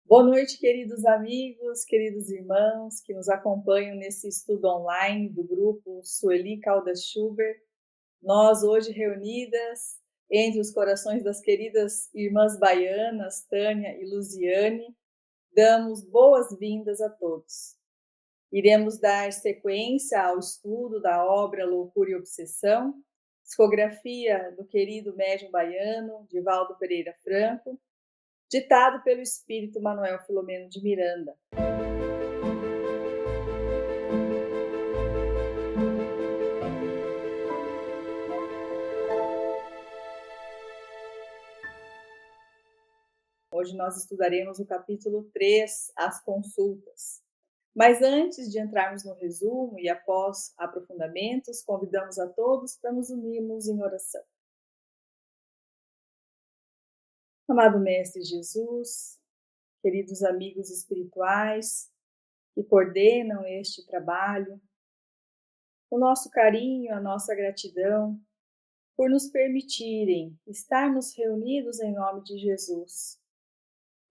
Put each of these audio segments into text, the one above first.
Boa noite, queridos amigos, queridos irmãos que nos acompanham nesse estudo online do grupo Sueli Caldas Schubert. Nós hoje reunidas entre os corações das queridas irmãs baianas, Tânia e Luziane, damos boas-vindas a todos. Iremos dar sequência ao estudo da obra Loucura e Obsessão, psicografia do querido médium baiano, Divaldo Pereira Franco, ditado pelo espírito Manuel Filomeno de Miranda. Hoje nós estudaremos o capítulo 3, As Consultas. Mas antes de entrarmos no resumo e após aprofundamentos, convidamos a todos para nos unirmos em oração. Amado Mestre Jesus, queridos amigos espirituais que coordenam este trabalho, o nosso carinho, a nossa gratidão por nos permitirem estarmos reunidos em nome de Jesus,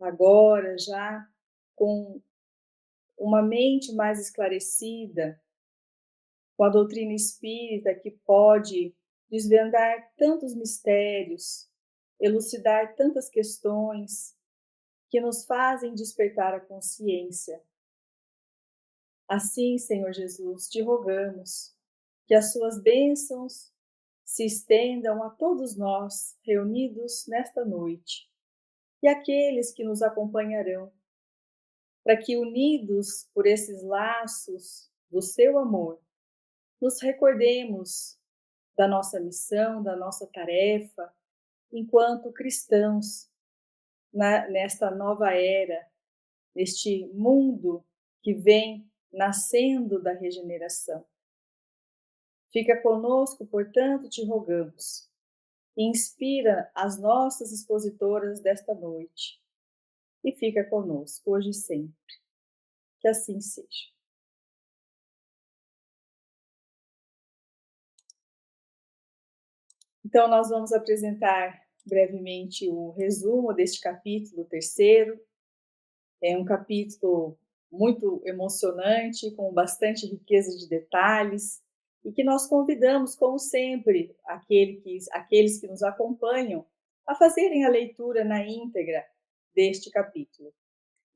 agora já com uma mente mais esclarecida, com a doutrina espírita que pode desvendar tantos mistérios, elucidar tantas questões que nos fazem despertar a consciência. Assim, Senhor Jesus, te rogamos que as suas bênçãos se estendam a todos nós reunidos nesta noite e aqueles que nos acompanharão, para que, unidos por esses laços do seu amor, nos recordemos da nossa missão, da nossa tarefa, enquanto cristãos, nesta nova era, neste mundo que vem nascendo da regeneração. Fica conosco, portanto, te rogamos. Inspira as nossas expositoras desta noite e fica conosco hoje e sempre. Que assim seja. Então, nós vamos apresentar brevemente o resumo deste capítulo 3º. É um capítulo muito emocionante, com bastante riqueza de detalhes, e que nós convidamos, como sempre, aqueles que nos acompanham, a fazerem a leitura na íntegra deste capítulo.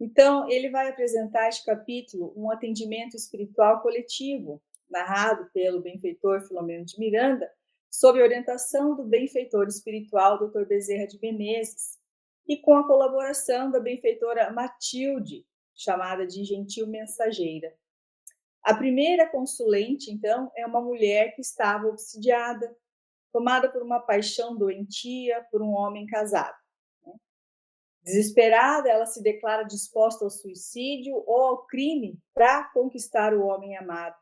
Então, ele vai apresentar este capítulo um atendimento espiritual coletivo, narrado pelo benfeitor Filomeno de Miranda, sob orientação do benfeitor espiritual Dr. Bezerra de Menezes, e com a colaboração da benfeitora Matilde, chamada de Gentil Mensageira. A primeira consulente, então, é uma mulher que estava obsidiada, tomada por uma paixão doentia por um homem casado. Desesperada, ela se declara disposta ao suicídio ou ao crime para conquistar o homem amado,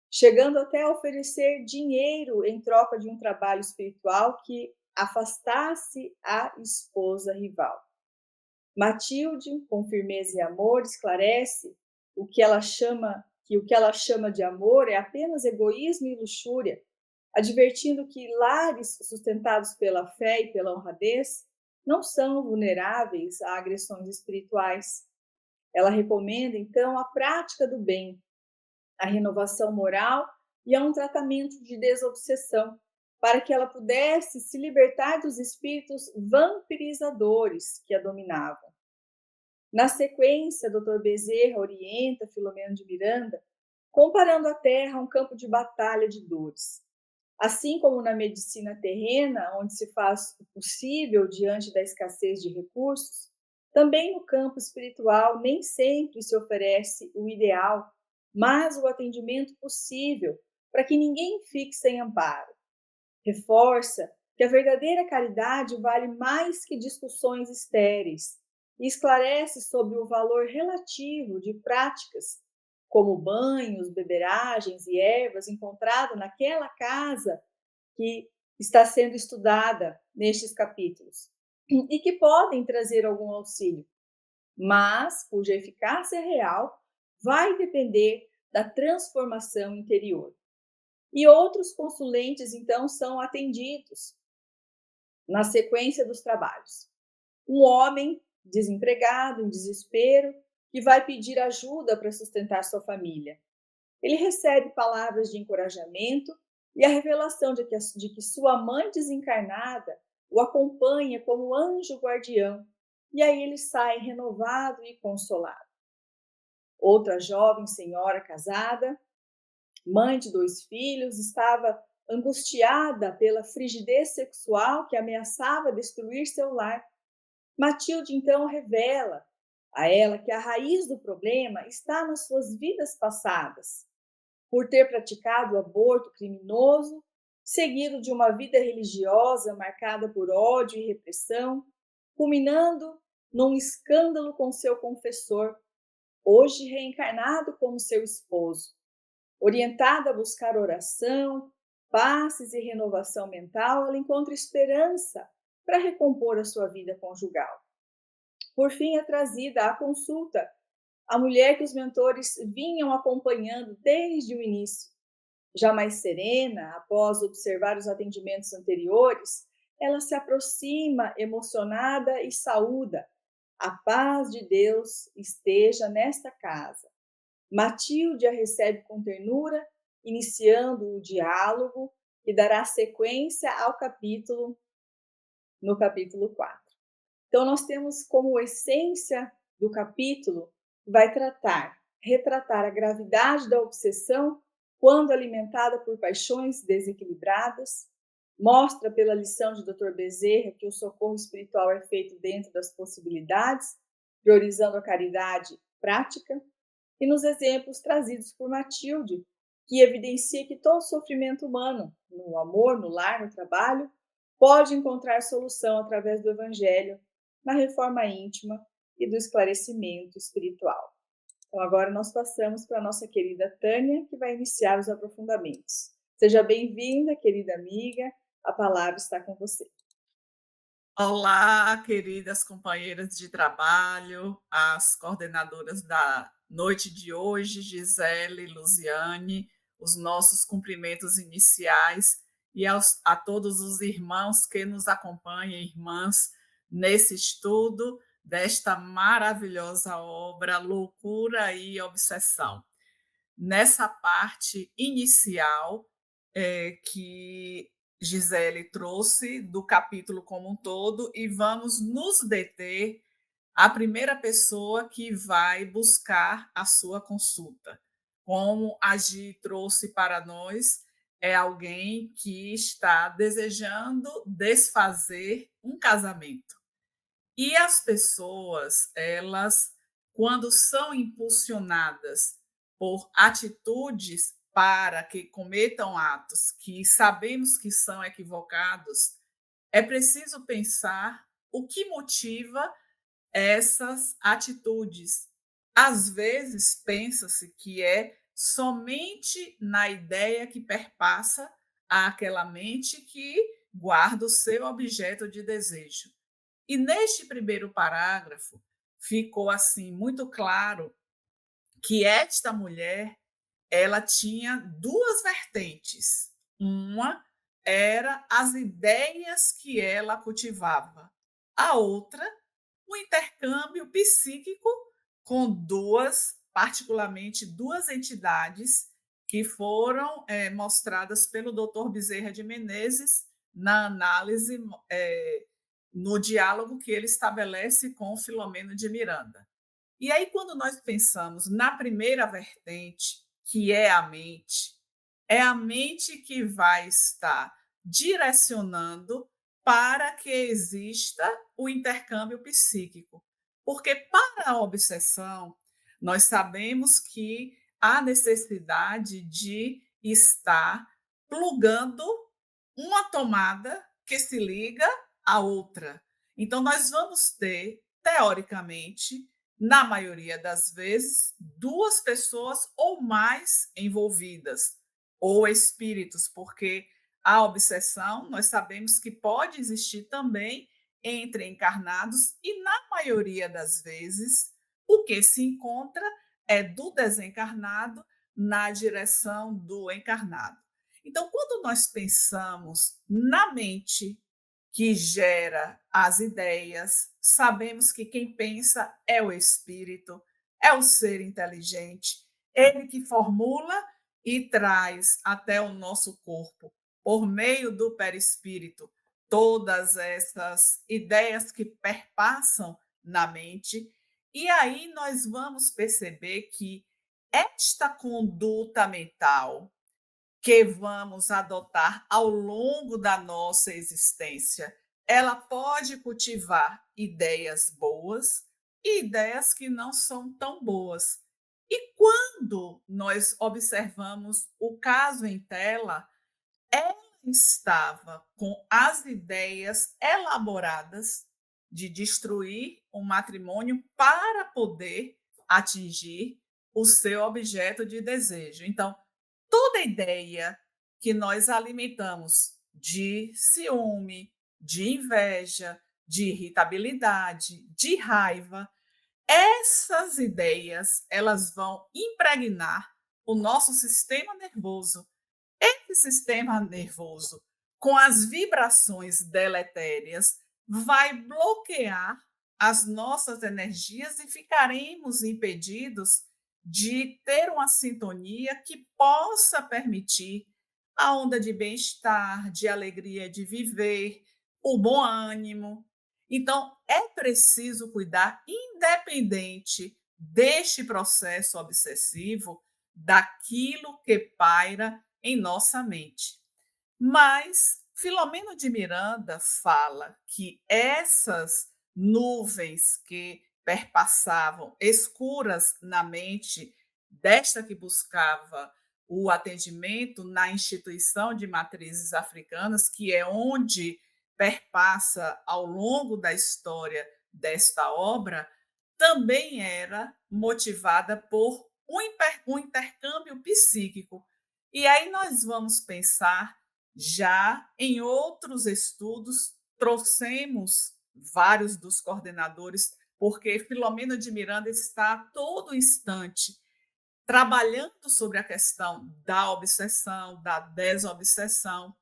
chegando até a oferecer dinheiro em troca de um trabalho espiritual que afastasse a esposa rival. Matilde, com firmeza e amor, esclarece que o que ela chama de amor é apenas egoísmo e luxúria, advertindo que lares sustentados pela fé e pela honradez não são vulneráveis a agressões espirituais. Ela recomenda, então, a prática do bem, a renovação moral e a um tratamento de desobsessão, para que ela pudesse se libertar dos espíritos vampirizadores que a dominavam. Na sequência, Dr. Bezerra orienta Filomeno de Miranda, comparando a Terra a um campo de batalha de dores. Assim como na medicina terrena, onde se faz o possível diante da escassez de recursos, também no campo espiritual nem sempre se oferece o ideal, mas o atendimento possível para que ninguém fique sem amparo. Reforça que a verdadeira caridade vale mais que discussões estéreis e esclarece sobre o valor relativo de práticas como banhos, beberagens e ervas encontrado naquela casa que está sendo estudada nestes capítulos e que podem trazer algum auxílio, mas cuja eficácia real vai depender da transformação interior. E outros consulentes, então, são atendidos na sequência dos trabalhos. Um homem desempregado, em desespero, que vai pedir ajuda para sustentar sua família. Ele recebe palavras de encorajamento e a revelação de que sua mãe desencarnada o acompanha como anjo guardião, e aí ele sai renovado e consolado. Outra jovem senhora casada, mãe de 2 filhos, estava angustiada pela frigidez sexual que ameaçava destruir seu lar. Matilde então revela a ela que a raiz do problema está nas suas vidas passadas, por ter praticado o aborto criminoso, seguido de uma vida religiosa marcada por ódio e repressão, culminando num escândalo com seu confessor, hoje reencarnado como seu esposo. Orientada a buscar oração, passes e renovação mental, ela encontra esperança para recompor a sua vida conjugal. Por fim, é trazida à consulta a mulher que os mentores vinham acompanhando desde o início. Já mais serena, após observar os atendimentos anteriores, ela se aproxima emocionada e saúda: "A paz de Deus esteja nesta casa". Matilde a recebe com ternura, iniciando o diálogo que dará sequência ao capítulo, no capítulo 4. Então, nós temos como essência do capítulo, vai retratar a gravidade da obsessão quando alimentada por paixões desequilibradas, mostra pela lição de Dr. Bezerra que o socorro espiritual é feito dentro das possibilidades, priorizando a caridade prática, e nos exemplos trazidos por Matilde, que evidencia que todo sofrimento humano, no amor, no lar, no trabalho, pode encontrar solução através do Evangelho, na reforma íntima e do esclarecimento espiritual. Então, agora nós passamos para a nossa querida Tânia, que vai iniciar os aprofundamentos. Seja bem-vinda, querida amiga, a palavra está com você. Olá, queridas companheiras de trabalho, as coordenadoras da noite de hoje, Gisele, Luziane, os nossos cumprimentos iniciais e a todos os irmãos que nos acompanham, irmãs, nesse estudo desta maravilhosa obra, Loucura e Obsessão. Nessa parte inicial, que Gisele trouxe do capítulo como um todo, e vamos nos deter à primeira pessoa que vai buscar a sua consulta. Como a Gi trouxe para nós, é alguém que está desejando desfazer um casamento. E as pessoas, elas, quando são impulsionadas por atitudes para que cometam atos que sabemos que são equivocados, é preciso pensar o que motiva essas atitudes. Às vezes, pensa-se que é somente na ideia que perpassa aquela mente que guarda o seu objeto de desejo. E neste primeiro parágrafo ficou assim muito claro que esta mulher, ela tinha duas vertentes. Uma era as ideias que ela cultivava. A outra, o intercâmbio psíquico com particularmente duas entidades que foram mostradas pelo Dr. Bezerra de Menezes na análise, no diálogo que ele estabelece com Filomeno de Miranda. E aí, quando nós pensamos na primeira vertente, que é a mente que vai estar direcionando para que exista o intercâmbio psíquico. Porque para a obsessão, nós sabemos que há necessidade de estar plugando uma tomada que se liga à outra. Então, nós vamos ter, teoricamente, na maioria das vezes, duas pessoas ou mais envolvidas, ou espíritos, porque a obsessão, nós sabemos que pode existir também entre encarnados, e na maioria das vezes, o que se encontra é do desencarnado na direção do encarnado. Então, quando nós pensamos na mente que gera as ideias, sabemos que quem pensa é o espírito, é o ser inteligente, ele que formula e traz até o nosso corpo, por meio do perispírito, todas essas ideias que perpassam na mente. E aí nós vamos perceber que esta conduta mental que vamos adotar ao longo da nossa existência, ela pode cultivar ideias boas e ideias que não são tão boas. E quando nós observamos o caso em tela, ela estava com as ideias elaboradas de destruir o matrimônio para poder atingir o seu objeto de desejo. Então, toda ideia que nós alimentamos de ciúme, de inveja, de irritabilidade, de raiva, essas ideias, elas vão impregnar o nosso sistema nervoso. Esse sistema nervoso, com as vibrações deletérias, vai bloquear as nossas energias e ficaremos impedidos de ter uma sintonia que possa permitir a onda de bem-estar, de alegria de viver, o bom ânimo. Então, é preciso cuidar, independente deste processo obsessivo, daquilo que paira em nossa mente. Mas Filomeno de Miranda fala que essas nuvens que perpassavam escuras na mente desta que buscava o atendimento na instituição de matrizes africanas, que é onde perpassa ao longo da história desta obra, também era motivada por um intercâmbio psíquico. E aí nós vamos pensar já em outros estudos, trouxemos vários dos coordenadores, porque Filomeno de Miranda está a todo instante trabalhando sobre a questão da obsessão, da desobsessão,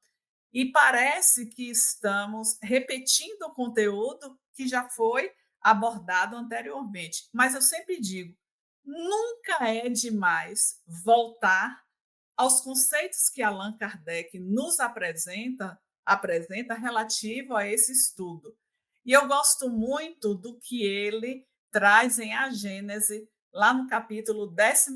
e parece que estamos repetindo o conteúdo que já foi abordado anteriormente. Mas eu sempre digo, nunca é demais voltar aos conceitos que Allan Kardec nos apresenta relativo a esse estudo. E eu gosto muito do que ele traz em A Gênese, lá no capítulo 14,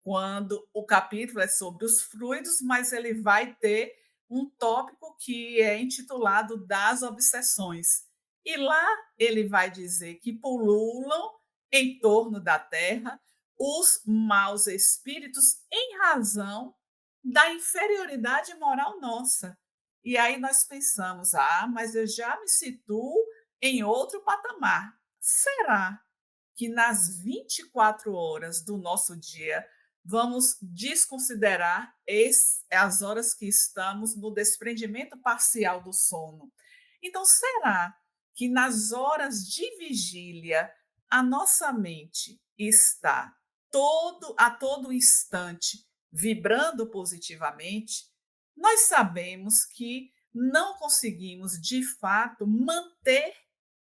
quando o capítulo é sobre os fluidos, mas ele vai ter um tópico que é intitulado Das Obsessões. E lá ele vai dizer que pululam em torno da Terra os maus espíritos em razão da inferioridade moral nossa. E aí nós pensamos, mas eu já me situo em outro patamar. Será que nas 24 horas do nosso dia vamos desconsiderar as horas que estamos no desprendimento parcial do sono? Então, será que nas horas de vigília a nossa mente está a todo instante vibrando positivamente? Nós sabemos que não conseguimos, de fato, manter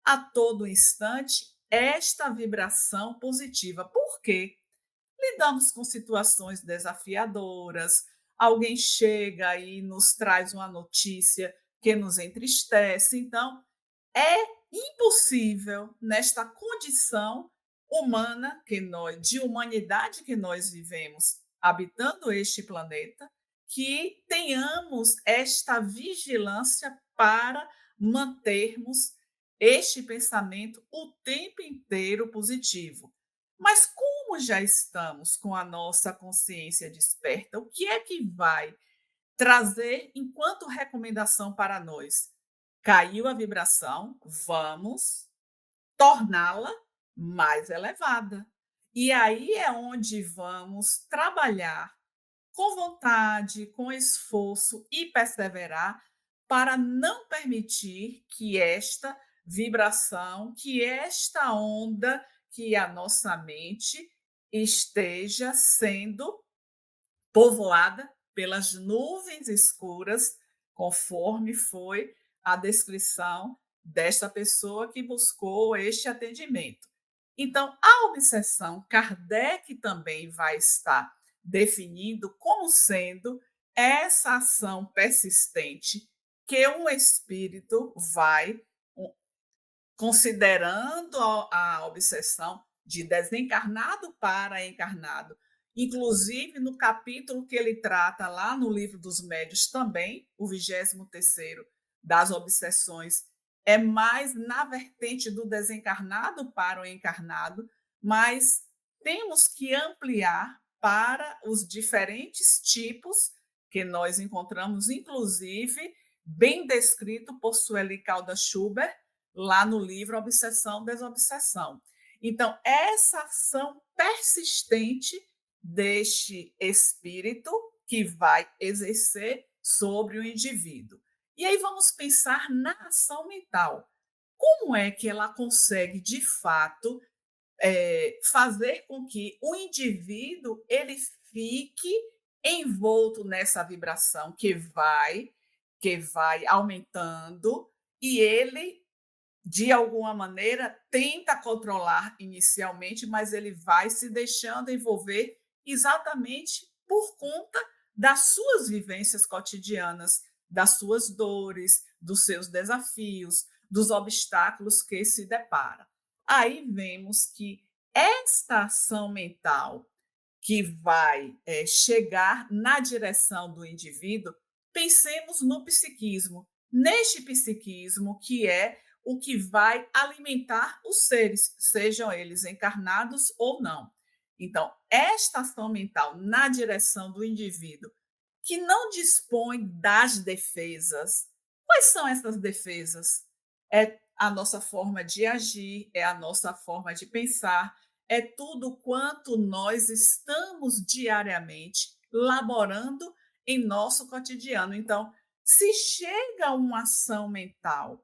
a todo instante esta vibração positiva. Por quê? Lidamos com situações desafiadoras, alguém chega e nos traz uma notícia que nos entristece. Então, é impossível, nesta condição humana de humanidade que nós vivemos, habitando este planeta, que tenhamos esta vigilância para mantermos este pensamento o tempo inteiro positivo. Mas como já estamos com a nossa consciência desperta, o que é que vai trazer enquanto recomendação para nós? Caiu a vibração, vamos torná-la mais elevada. E aí é onde vamos trabalhar com vontade, com esforço e perseverar para não permitir que esta vibração, que esta onda, que a nossa mente esteja sendo povoada pelas nuvens escuras, conforme foi a descrição desta pessoa que buscou este atendimento. Então, a obsessão, Kardec também vai estar definindo como sendo essa ação persistente que um espírito vai considerando a obsessão de desencarnado para encarnado. Inclusive, no capítulo que ele trata lá no Livro dos Médios também, o 23º das obsessões, é mais na vertente do desencarnado para o encarnado, mas temos que ampliar para os diferentes tipos que nós encontramos, inclusive, bem descrito por Sueli Caldas Schubert, lá no livro Obsessão, Desobsessão. Então, essa ação persistente deste espírito que vai exercer sobre o indivíduo. E aí vamos pensar na ação mental. Como é que ela consegue, de fato, fazer com que o indivíduo ele fique envolto nessa vibração que vai aumentando e ele de alguma maneira, tenta controlar inicialmente, mas ele vai se deixando envolver exatamente por conta das suas vivências cotidianas, das suas dores, dos seus desafios, dos obstáculos que se depara. Aí vemos que esta ação mental que vai chegar na direção do indivíduo, pensemos no psiquismo, neste psiquismo que é o que vai alimentar os seres, sejam eles encarnados ou não. Então, esta ação mental na direção do indivíduo que não dispõe das defesas. Quais são essas defesas? É a nossa forma de agir, é a nossa forma de pensar, é tudo quanto nós estamos diariamente laborando em nosso cotidiano. Então, se chega uma ação mental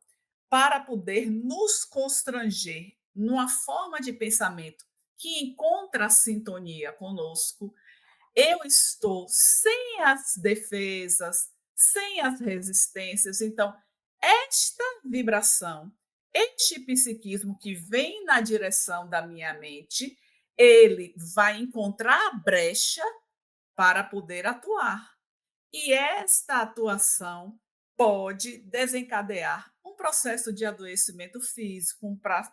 para poder nos constranger numa forma de pensamento que encontra a sintonia conosco, eu estou sem as defesas, sem as resistências. Então, esta vibração, este psiquismo que vem na direção da minha mente, ele vai encontrar a brecha para poder atuar. E esta atuação pode desencadear um processo de adoecimento físico,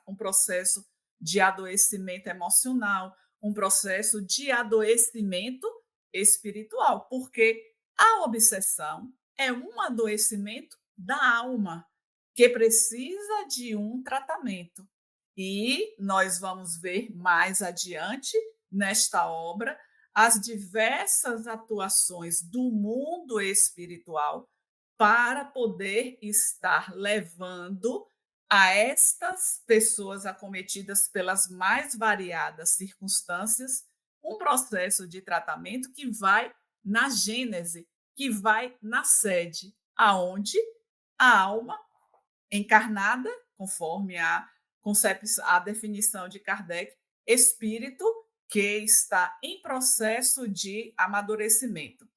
um processo de adoecimento emocional, um processo de adoecimento espiritual, porque a obsessão é um adoecimento da alma que precisa de um tratamento. E nós vamos ver mais adiante nesta obra as diversas atuações do mundo espiritual para poder estar levando a estas pessoas acometidas pelas mais variadas circunstâncias um processo de tratamento que vai na gênese, que vai na sede, aonde a alma encarnada, conforme a definição de Kardec, espírito que está em processo de amadurecimento.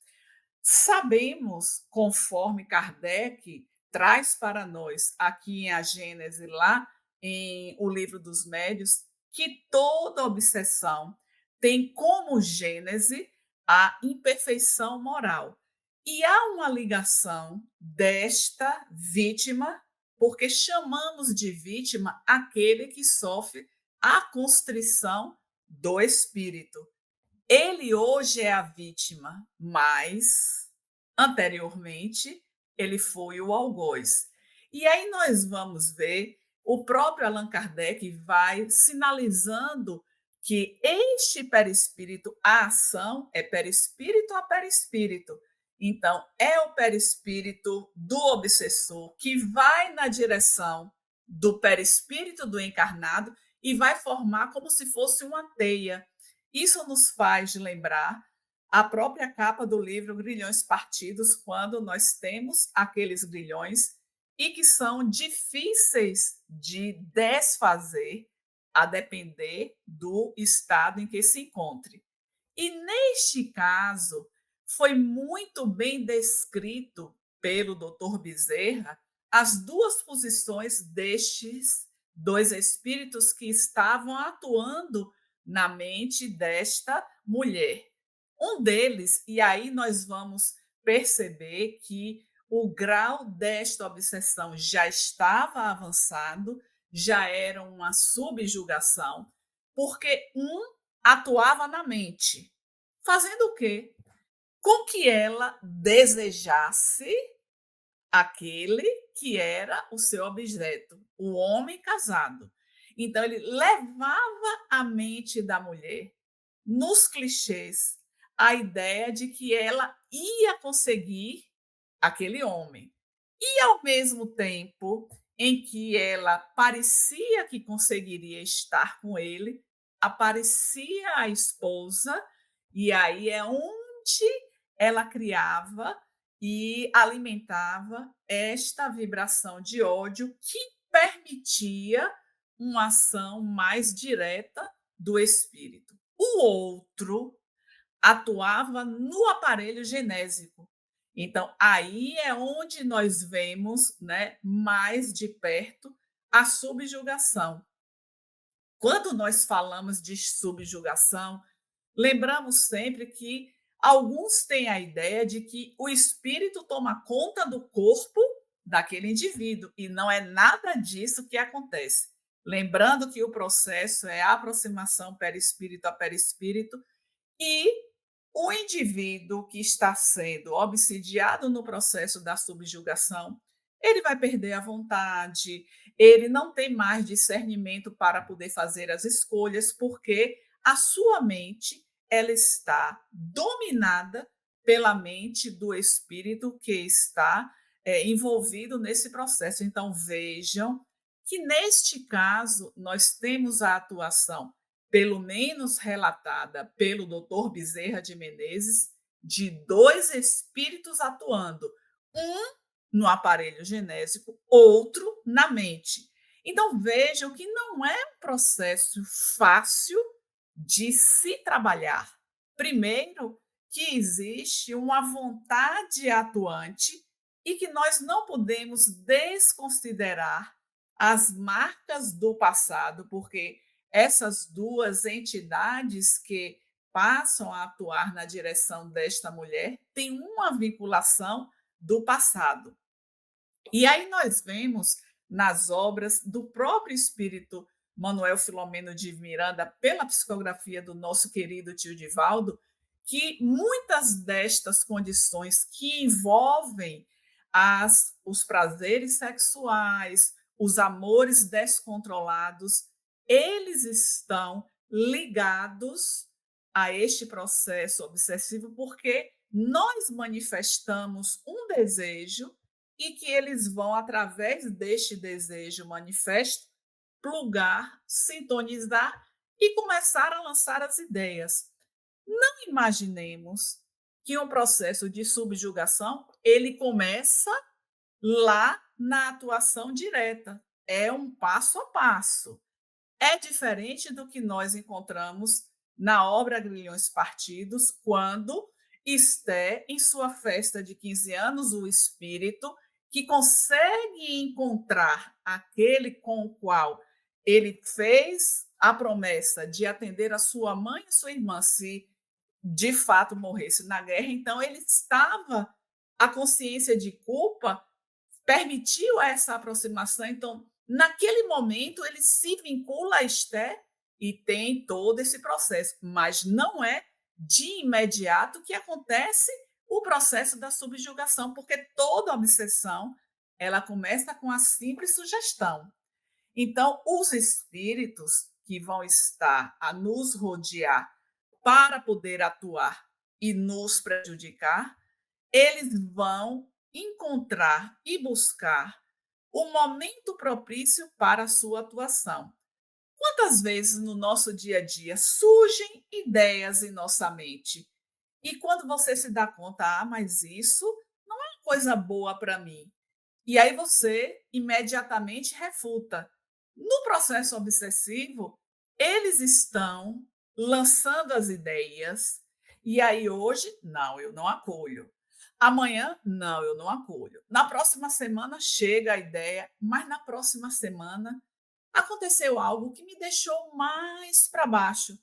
Sabemos, conforme Kardec traz para nós aqui em A Gênese, lá em O Livro dos Médios, que toda obsessão tem como gênese a imperfeição moral. E há uma ligação desta vítima, porque chamamos de vítima aquele que sofre a constrição do espírito. Ele hoje é a vítima, mas anteriormente ele foi o algoz. E aí nós vamos ver, o próprio Allan Kardec vai sinalizando que este perispírito, a ação é perispírito a perispírito. Então, é o perispírito do obsessor que vai na direção do perispírito do encarnado e vai formar como se fosse uma teia. Isso nos faz lembrar a própria capa do livro Grilhões Partidos, quando nós temos aqueles grilhões e que são difíceis de desfazer a depender do estado em que se encontre. E neste caso, foi muito bem descrito pelo Dr. Bezerra as duas posições destes dois espíritos que estavam atuando na mente desta mulher. Um deles, e aí nós vamos perceber que o grau desta obsessão já estava avançado, já era uma subjugação, porque um atuava na mente, fazendo o quê? Com que ela desejasse aquele que era o seu objeto, o homem casado. Então, ele levava a mente da mulher, nos clichês, a ideia de que ela ia conseguir aquele homem. E, ao mesmo tempo em que ela parecia que conseguiria estar com ele, aparecia a esposa, e aí é onde ela criava e alimentava esta vibração de ódio que permitia uma ação mais direta do espírito. O outro atuava no aparelho genésico. Então, aí é onde nós vemos, né, mais de perto a subjugação. Quando nós falamos de subjugação, lembramos sempre que alguns têm a ideia de que o espírito toma conta do corpo daquele indivíduo, e não é nada disso que acontece. Lembrando que o processo é a aproximação perispírito a perispírito, e o indivíduo que está sendo obsidiado no processo da subjugação, ele vai perder a vontade, ele não tem mais discernimento para poder fazer as escolhas, porque a sua mente ela está dominada pela mente do espírito que está envolvido nesse processo. Então, vejam que, neste caso, nós temos a atuação, pelo menos relatada pelo doutor Bezerra de Menezes, de dois espíritos atuando, um no aparelho genésico, outro na mente. Então vejam que não é um processo fácil de se trabalhar. Primeiro, que existe uma vontade atuante e que nós não podemos desconsiderar as marcas do passado, porque essas duas entidades que passam a atuar na direção desta mulher têm uma vinculação do passado. E aí nós vemos nas obras do próprio espírito Manuel Filomeno de Miranda, pela psicografia do nosso querido tio Divaldo, que muitas destas condições que envolvem os prazeres sexuais, os amores descontrolados, eles estão ligados a este processo obsessivo, porque nós manifestamos um desejo e que eles vão, através deste desejo manifesto, plugar, sintonizar e começar a lançar as ideias. Não imaginemos que um processo de subjugação ele começa lá na atuação direta. É um passo a passo. É diferente do que nós encontramos na obra Grilhões Partidos, quando Esté, em sua festa de 15 anos, o espírito que consegue encontrar aquele com o qual ele fez a promessa de atender a sua mãe e sua irmã se de fato morresse na guerra, então ele estava, a consciência de culpa permitiu essa aproximação, então naquele momento ele se vincula a Esté e tem todo esse processo, mas não é de imediato que acontece o processo da subjugação, porque toda obsessão ela começa com a simples sugestão. Então, os espíritos que vão estar a nos rodear para poder atuar e nos prejudicar, eles vão encontrar e buscar o momento propício para a sua atuação. Quantas vezes no nosso dia a dia surgem ideias em nossa mente? E quando você se dá conta, mas isso não é uma coisa boa para mim. E aí você imediatamente refuta. No processo obsessivo, eles estão lançando as ideias, e aí hoje, não, eu não acolho. Amanhã, não, eu não acolho. Na próxima semana chega a ideia, mas na próxima semana aconteceu algo que me deixou mais para baixo.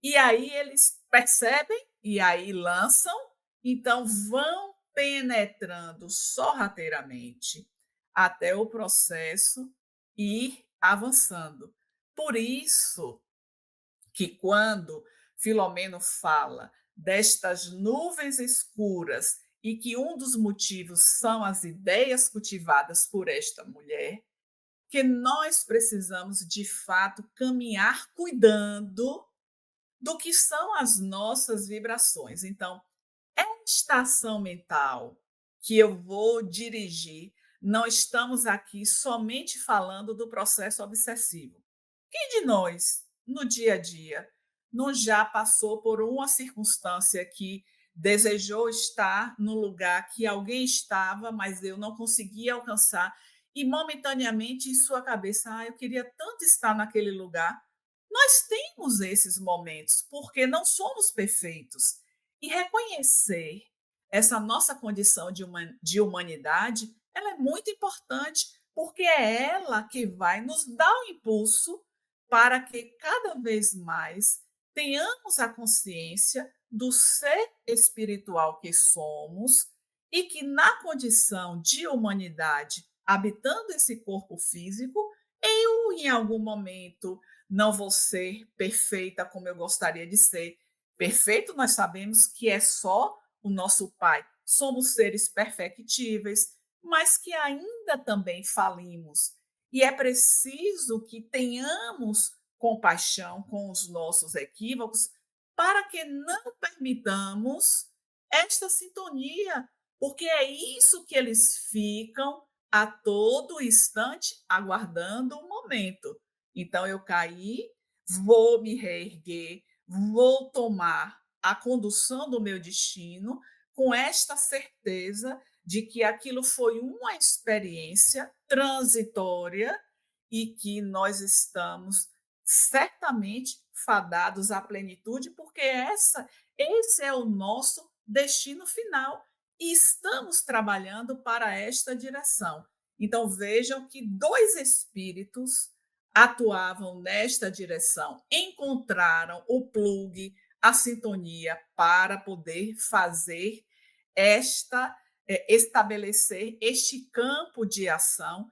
E aí eles percebem e aí lançam, então vão penetrando sorrateiramente até o processo ir avançando. Por isso que quando Filomeno fala destas nuvens escuras e que um dos motivos são as ideias cultivadas por esta mulher, que nós precisamos de fato caminhar cuidando do que são as nossas vibrações. Então, esta ação mental que eu vou dirigir, não estamos aqui somente falando do processo obsessivo. Quem de nós, no dia a dia, não já passou por uma circunstância que desejou estar no lugar que alguém estava, mas eu não conseguia alcançar, e momentaneamente em sua cabeça, eu queria tanto estar naquele lugar. Nós temos esses momentos, porque não somos perfeitos. E reconhecer essa nossa condição de humanidade, ela é muito importante, porque é ela que vai nos dar o impulso para que cada vez mais tenhamos a consciência do ser espiritual que somos e que, na condição de humanidade, habitando esse corpo físico, eu, em algum momento, não vou ser perfeita como eu gostaria de ser. Perfeito, nós sabemos que é só o nosso Pai. Somos seres perfectíveis, mas que ainda também falimos. E é preciso que tenhamos compaixão com os nossos equívocos para que não permitamos esta sintonia, porque é isso que eles ficam a todo instante aguardando o momento. Então eu caí, vou me reerguer, vou tomar a condução do meu destino com esta certeza de que aquilo foi uma experiência transitória e que nós estamos certamente fadados à plenitude, porque esse é o nosso destino final e estamos trabalhando para esta direção. Então vejam que dois espíritos atuavam nesta direção, encontraram o plug, a sintonia para poder fazer esta estabelecer este campo de ação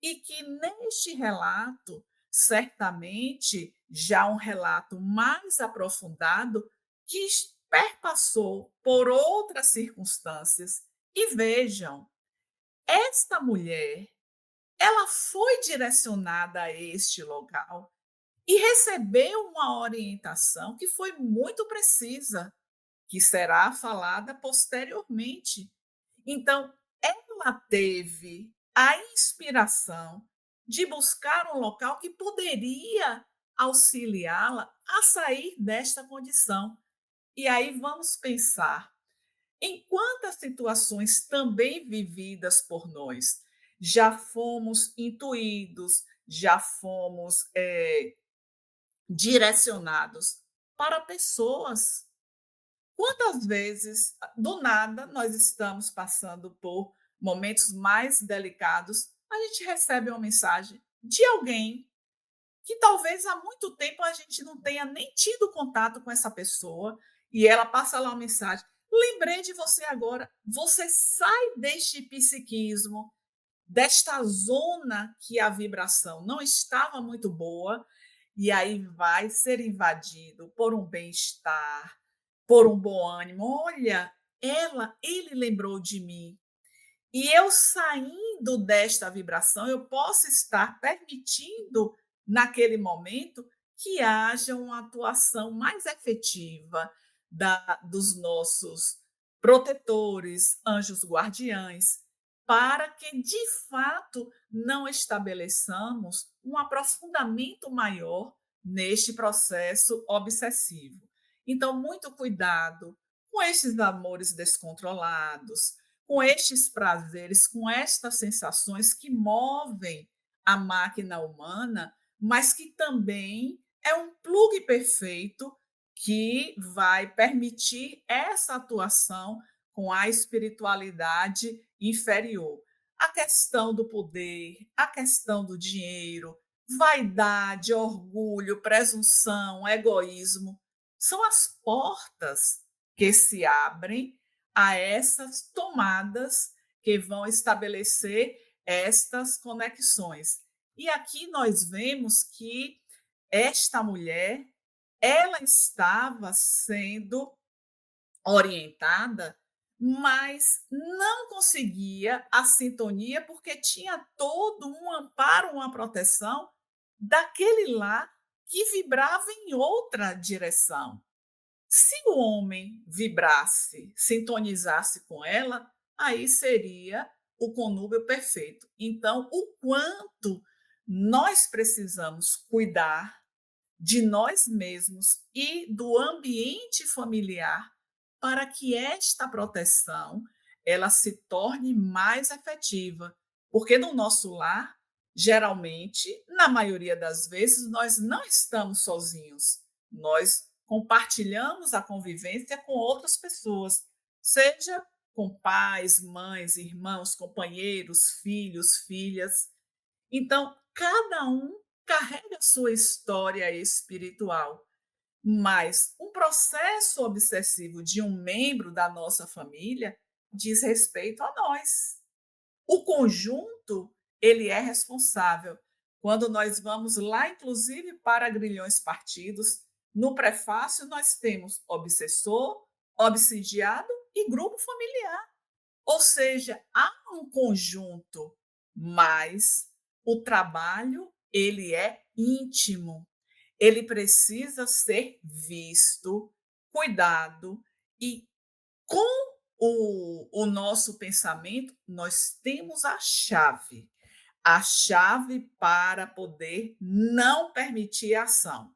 e que neste relato, certamente, já um relato mais aprofundado, que perpassou por outras circunstâncias. E vejam, esta mulher, ela foi direcionada a este local e recebeu uma orientação que foi muito precisa, que será falada posteriormente. Então, ela teve a inspiração de buscar um local que poderia auxiliá-la a sair desta condição. E aí vamos pensar em quantas situações também vividas por nós já fomos intuídos, já fomos direcionados para pessoas. Quantas vezes, do nada, nós estamos passando por momentos mais delicados, a gente recebe uma mensagem de alguém que talvez há muito tempo a gente não tenha nem tido contato com essa pessoa, e ela passa lá uma mensagem: lembrei de você agora, você sai deste psiquismo, desta zona que a vibração não estava muito boa, e aí vai ser invadido por um bem-estar, por um bom ânimo. Olha, ele lembrou de mim. E eu saindo desta vibração, eu posso estar permitindo, naquele momento, que haja uma atuação mais efetiva dos nossos protetores, anjos guardiães, para que, de fato, não estabeleçamos um aprofundamento maior neste processo obsessivo. Então, muito cuidado com estes amores descontrolados, com estes prazeres, com estas sensações que movem a máquina humana, mas que também é um plug perfeito que vai permitir essa atuação com a espiritualidade inferior. A questão do poder, a questão do dinheiro, vaidade, orgulho, presunção, egoísmo, são as portas que se abrem a essas tomadas que vão estabelecer estas conexões. E aqui nós vemos que esta mulher, ela estava sendo orientada, mas não conseguia a sintonia, porque tinha todo um amparo, uma proteção daquele lar que vibrava em outra direção. Se o homem vibrasse, sintonizasse com ela, aí seria o conúbio perfeito. Então, o quanto nós precisamos cuidar de nós mesmos e do ambiente familiar para que esta proteção ela se torne mais efetiva, porque no nosso lar, geralmente, na maioria das vezes, nós não estamos sozinhos. Nós compartilhamos a convivência com outras pessoas, seja com pais, mães, irmãos, companheiros, filhos, filhas. Então, cada um carrega sua história espiritual, mas um processo obsessivo de um membro da nossa família diz respeito a nós. O conjunto, ele é responsável. Quando nós vamos lá, inclusive, para Grilhões Partidos, no prefácio nós temos obsessor, obsidiado e grupo familiar. Ou seja, há um conjunto, mas o trabalho, ele é íntimo. Ele precisa ser visto, cuidado e com o nosso pensamento, nós temos a chave para poder não permitir a ação.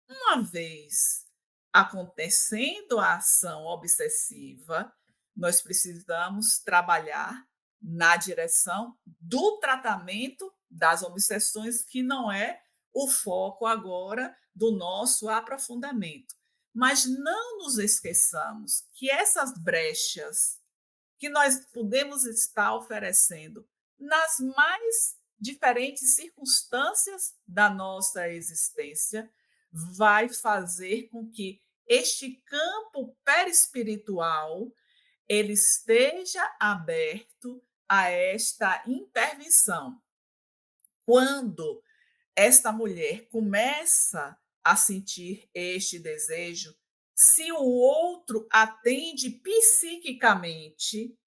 Uma vez acontecendo a ação obsessiva, nós precisamos trabalhar na direção do tratamento das obsessões, que não é o foco agora do nosso aprofundamento. Mas não nos esqueçamos que essas brechas que nós podemos estar oferecendo nas mais diferentes circunstâncias da nossa existência vai fazer com que este campo perispiritual ele esteja aberto a esta intervenção. Quando esta mulher começa a sentir este desejo, se o outro atende psiquicamente,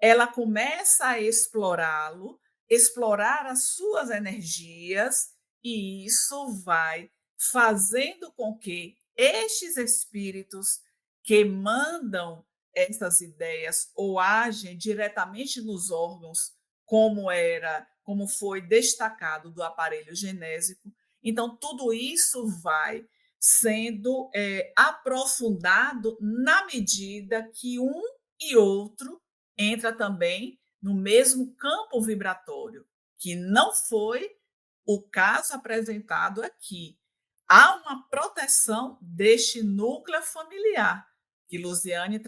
ela começa a explorá-lo, explorar as suas energias, e isso vai fazendo com que estes espíritos que mandam essas ideias ou agem diretamente nos órgãos, como foi destacado do aparelho genésico, então tudo isso vai sendo aprofundado na medida que um e outro entra também no mesmo campo vibratório, que não foi o caso apresentado aqui. Há uma proteção deste núcleo familiar, que Luziane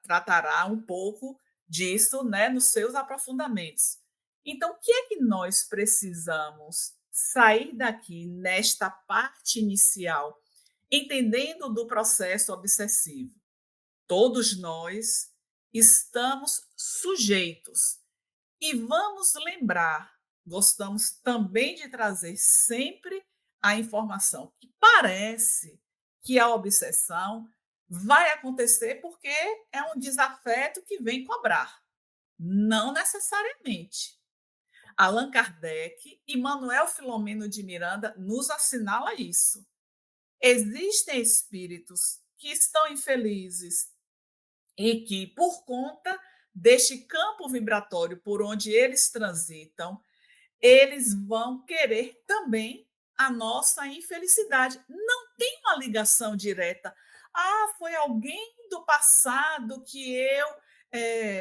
tratará um pouco disso, né, nos seus aprofundamentos. Então, o que é que nós precisamos sair daqui nesta parte inicial, entendendo do processo obsessivo? Todos nós estamos sujeitos. E vamos lembrar, gostamos também de trazer sempre a informação que parece que a obsessão vai acontecer porque é um desafeto que vem cobrar. Não necessariamente. Allan Kardec e Manuel Filomeno de Miranda nos assinala isso. Existem espíritos que estão infelizes e que, por conta deste campo vibratório por onde eles transitam, eles vão querer também a nossa infelicidade. Não tem uma ligação direta. Ah, foi alguém do passado que eu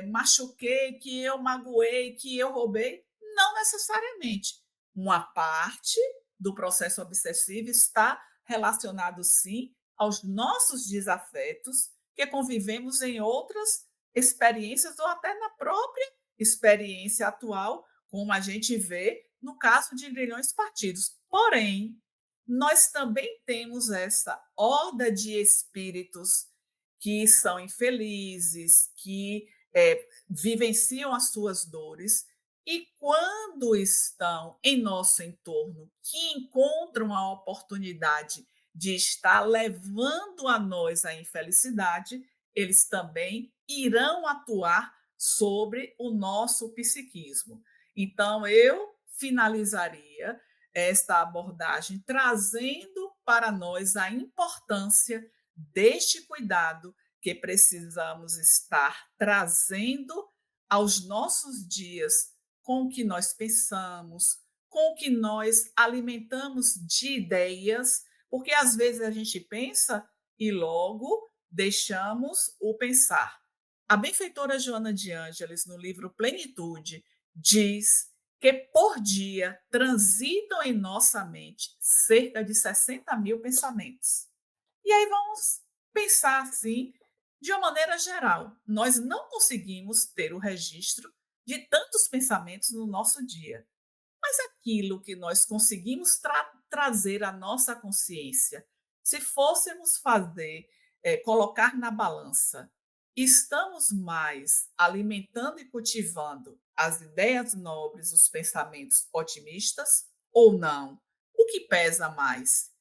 machuquei, que eu magoei, que eu roubei. Não necessariamente. Uma parte do processo obsessivo está relacionado, sim, aos nossos desafetos que convivemos em outras experiências ou até na própria experiência atual, como a gente vê no caso de grilhões partidos. Porém, nós também temos essa horda de espíritos que são infelizes, que vivenciam as suas dores, e quando estão em nosso entorno, que encontram a oportunidade de estar levando a nós a infelicidade, eles também irão atuar sobre o nosso psiquismo. Então, eu finalizaria esta abordagem trazendo para nós a importância deste cuidado que precisamos estar trazendo aos nossos dias com o que nós pensamos, com o que nós alimentamos de ideias, porque às vezes a gente pensa e logo deixamos o pensar. A benfeitora Joana de Ângeles, no livro Plenitude, diz que por dia transitam em nossa mente cerca de 60 mil pensamentos. E aí vamos pensar assim, de uma maneira geral. Nós não conseguimos ter o registro de tantos pensamentos no nosso dia, mas aquilo que nós conseguimos trazer à nossa consciência, se fôssemos fazer, colocar na balança, estamos mais alimentando e cultivando as ideias nobres, os pensamentos otimistas ou não? O que pesa mais?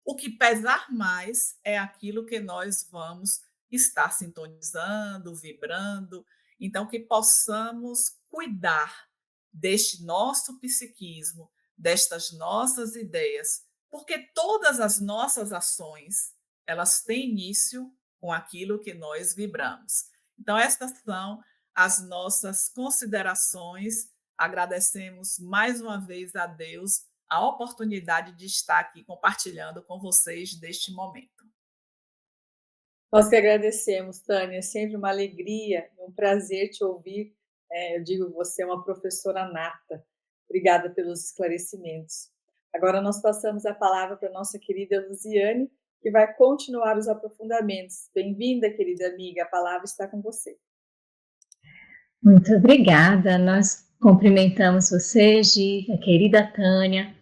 O que pesar mais é aquilo que nós vamos estar sintonizando, vibrando. Então, que possamos cuidar deste nosso psiquismo, destas nossas ideias, porque todas as nossas ações, elas têm início com aquilo que nós vibramos. Então, estas são as nossas considerações. Agradecemos mais uma vez a Deus a oportunidade de estar aqui compartilhando com vocês deste momento. Nós que agradecemos, Tânia, é sempre uma alegria, um prazer te ouvir. Eu digo, você é uma professora nata. Obrigada pelos esclarecimentos. Agora nós passamos a palavra para a nossa querida Luziane, que vai continuar os aprofundamentos. Bem-vinda, querida amiga, a palavra está com você. Muito obrigada, nós cumprimentamos você, Gi, a querida Tânia.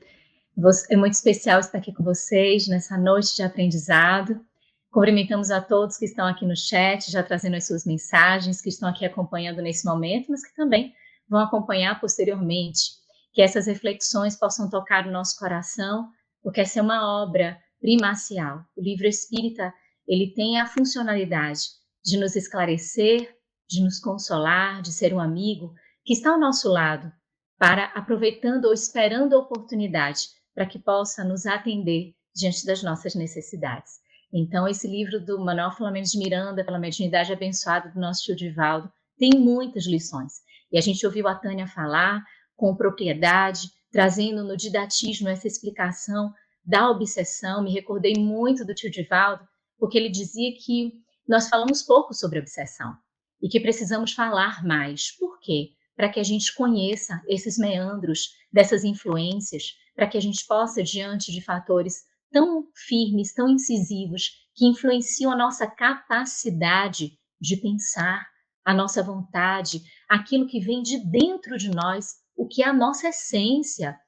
É muito especial estar aqui com vocês nessa noite de aprendizado. Cumprimentamos a todos que estão aqui no chat, já trazendo as suas mensagens, que estão aqui acompanhando nesse momento, mas que também vão acompanhar posteriormente. Que essas reflexões possam tocar o nosso coração, porque essa é uma obra primacial. O livro espírita, ele tem a funcionalidade de nos esclarecer, de nos consolar, de ser um amigo que está ao nosso lado, para aproveitando ou esperando a oportunidade para que possa nos atender diante das nossas necessidades. Então, esse livro do Manuel Filomeno de Miranda, pela mediunidade abençoada do nosso tio Divaldo, tem muitas lições. E a gente ouviu a Tânia falar com propriedade, trazendo no didatismo essa explicação da obsessão. Me recordei muito do tio Divaldo, porque ele dizia que nós falamos pouco sobre obsessão e que precisamos falar mais. Por quê? Para que a gente conheça esses meandros dessas influências, para que a gente possa, diante de fatores tão firmes, tão incisivos, que influenciam a nossa capacidade de pensar, a nossa vontade, aquilo que vem de dentro de nós, o que é a nossa essência.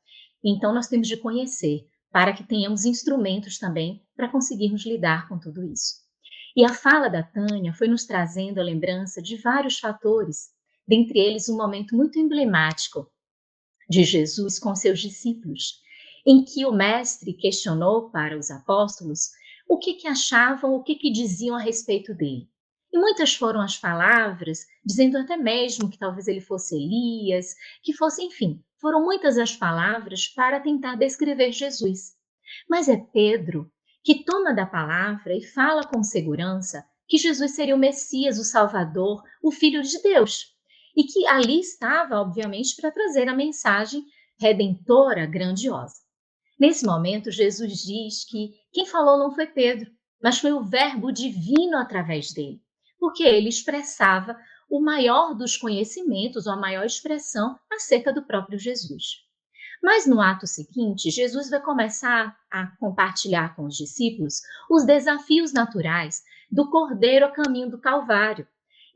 Então, nós temos de conhecer, para que tenhamos instrumentos também para conseguirmos lidar com tudo isso. E a fala da Tânia foi nos trazendo a lembrança de vários fatores, dentre eles um momento muito emblemático de Jesus com seus discípulos, em que o mestre questionou para os apóstolos o que achavam, o que diziam a respeito dele. E muitas foram as palavras, dizendo até mesmo que talvez ele fosse Elias, que fosse, enfim, foram muitas as palavras para tentar descrever Jesus. Mas é Pedro que toma da palavra e fala com segurança que Jesus seria o Messias, o Salvador, o Filho de Deus. E que ali estava, obviamente, para trazer a mensagem redentora grandiosa. Nesse momento, Jesus diz que quem falou não foi Pedro, mas foi o Verbo divino através dele, porque ele expressava o maior dos conhecimentos, ou a maior expressão acerca do próprio Jesus. Mas no ato seguinte, Jesus vai começar a compartilhar com os discípulos os desafios naturais do Cordeiro a caminho do Calvário.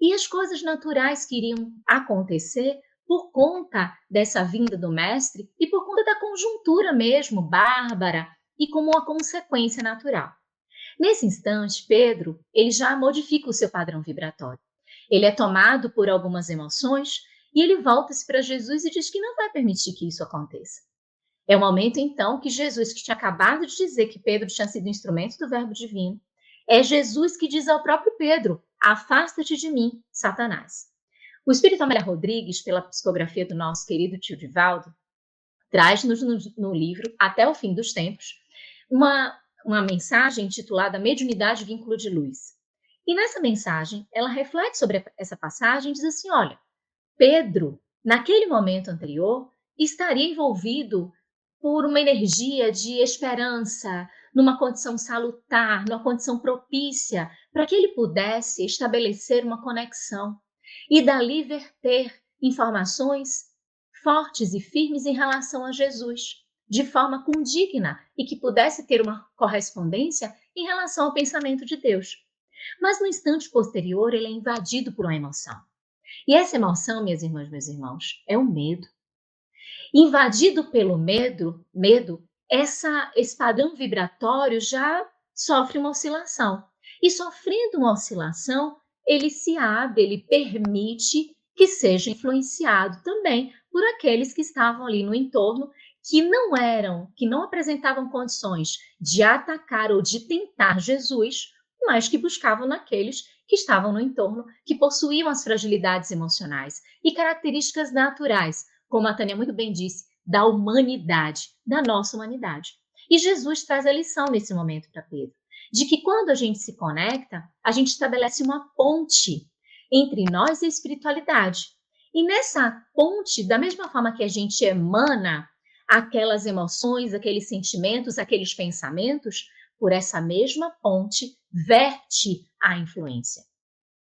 e as coisas naturais que iriam acontecer por conta dessa vinda do mestre e por conta da conjuntura mesmo, bárbara, e como uma consequência natural. Nesse instante, Pedro, ele já modifica o seu padrão vibratório. Ele é tomado por algumas emoções e ele volta-se para Jesus e diz que não vai permitir que isso aconteça. É o momento, então, que Jesus, que tinha acabado de dizer que Pedro tinha sido instrumento do verbo divino, é Jesus que diz ao próprio Pedro: afasta-te de mim, Satanás. O Espírito Amélia Rodrigues, pela psicografia do nosso querido tio Divaldo, traz-nos no livro Até o Fim dos Tempos uma mensagem intitulada Mediunidade e Vínculo de Luz. E nessa mensagem, ela reflete sobre essa passagem e diz assim: olha, Pedro, naquele momento anterior, estaria envolvido por uma energia de esperança, numa condição salutar, numa condição propícia, para que ele pudesse estabelecer uma conexão e dali verter informações fortes e firmes em relação a Jesus, de forma condigna e que pudesse ter uma correspondência em relação ao pensamento de Deus. Mas no instante posterior, ele é invadido por uma emoção. E essa emoção, minhas irmãs, meus irmãos, é o medo. Invadido pelo medo, esse padrão vibratório já sofre uma oscilação. E sofrendo uma oscilação, ele se abre, ele permite que seja influenciado também por aqueles que estavam ali no entorno, que não apresentavam condições de atacar ou de tentar Jesus, mas que buscavam naqueles que estavam no entorno, que possuíam as fragilidades emocionais e características naturais, como a Tânia muito bem disse, da humanidade, da nossa humanidade. E Jesus traz a lição nesse momento para Pedro, de que quando a gente se conecta, a gente estabelece uma ponte entre nós e a espiritualidade. E nessa ponte, da mesma forma que a gente emana aquelas emoções, aqueles sentimentos, aqueles pensamentos, por essa mesma ponte verte a influência.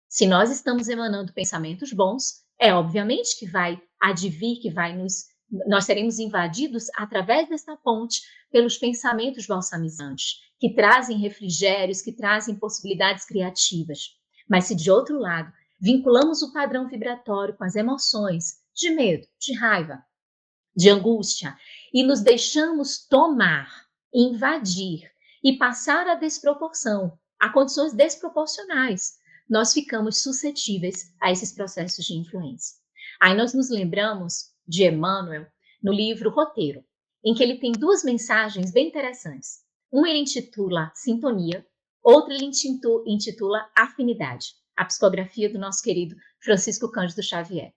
Se nós estamos emanando pensamentos bons, é obviamente que vai advir, nós seremos invadidos através dessa ponte pelos pensamentos balsamizantes, que trazem refrigérios, que trazem possibilidades criativas. Mas se de outro lado vinculamos o padrão vibratório com as emoções de medo, de raiva, de angústia, e nos deixamos tomar, invadir e passar a desproporção, a condições desproporcionais, nós ficamos suscetíveis a esses processos de influência. Aí nós nos lembramos de Emmanuel no livro Roteiro, em que ele tem duas mensagens bem interessantes. Uma ele intitula Sintonia, outra ele intitula Afinidade, a psicografia do nosso querido Francisco Cândido Xavier.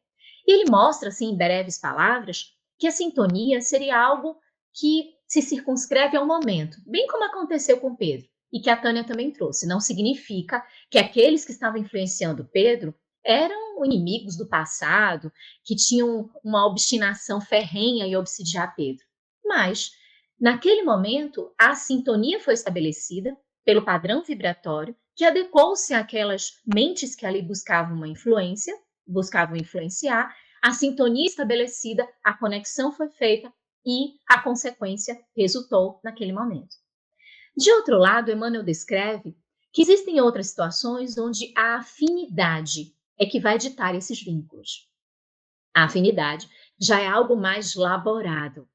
E ele mostra, assim, em breves palavras, que a sintonia seria algo que se circunscreve ao momento, bem como aconteceu com Pedro, e que a Tânia também trouxe. Não significa que aqueles que estavam influenciando Pedro eram inimigos do passado, que tinham uma obstinação ferrenha em obsidiar Pedro. Mas, naquele momento, a sintonia foi estabelecida pelo padrão vibratório, que adequou-se àquelas mentes que ali buscavam uma influência, buscavam influenciar, a sintonia estabelecida, a conexão foi feita e a consequência resultou naquele momento. De outro lado, Emmanuel descreve que existem outras situações onde a afinidade é que vai ditar esses vínculos. A afinidade já é algo mais laborado,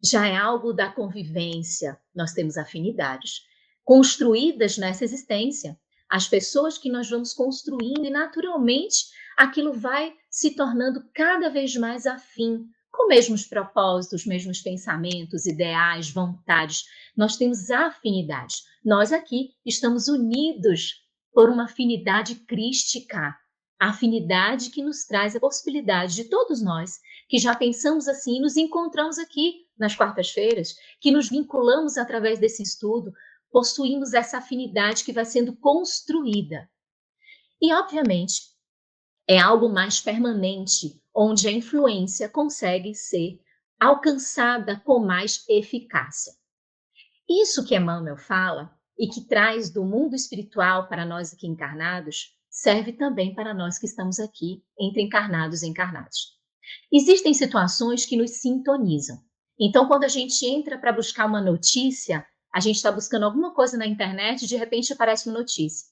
já é algo da convivência. Nós temos afinidades construídas nessa existência, as pessoas que nós vamos construindo e naturalmente aquilo vai se tornando cada vez mais afim, com mesmos propósitos, mesmos pensamentos, ideais, vontades. Nós temos afinidades. Nós aqui estamos unidos por uma afinidade crística, a afinidade que nos traz a possibilidade de todos nós, que já pensamos assim, nos encontramos aqui nas quartas-feiras, que nos vinculamos através desse estudo, possuímos essa afinidade que vai sendo construída. E, obviamente, é algo mais permanente, onde a influência consegue ser alcançada com mais eficácia. Isso que Emmanuel fala e que traz do mundo espiritual para nós aqui encarnados, serve também para nós que estamos aqui entre encarnados e encarnados. Existem situações que nos sintonizam. Então, quando a gente entra para buscar uma notícia, a gente está buscando alguma coisa na internet e de repente aparece uma notícia.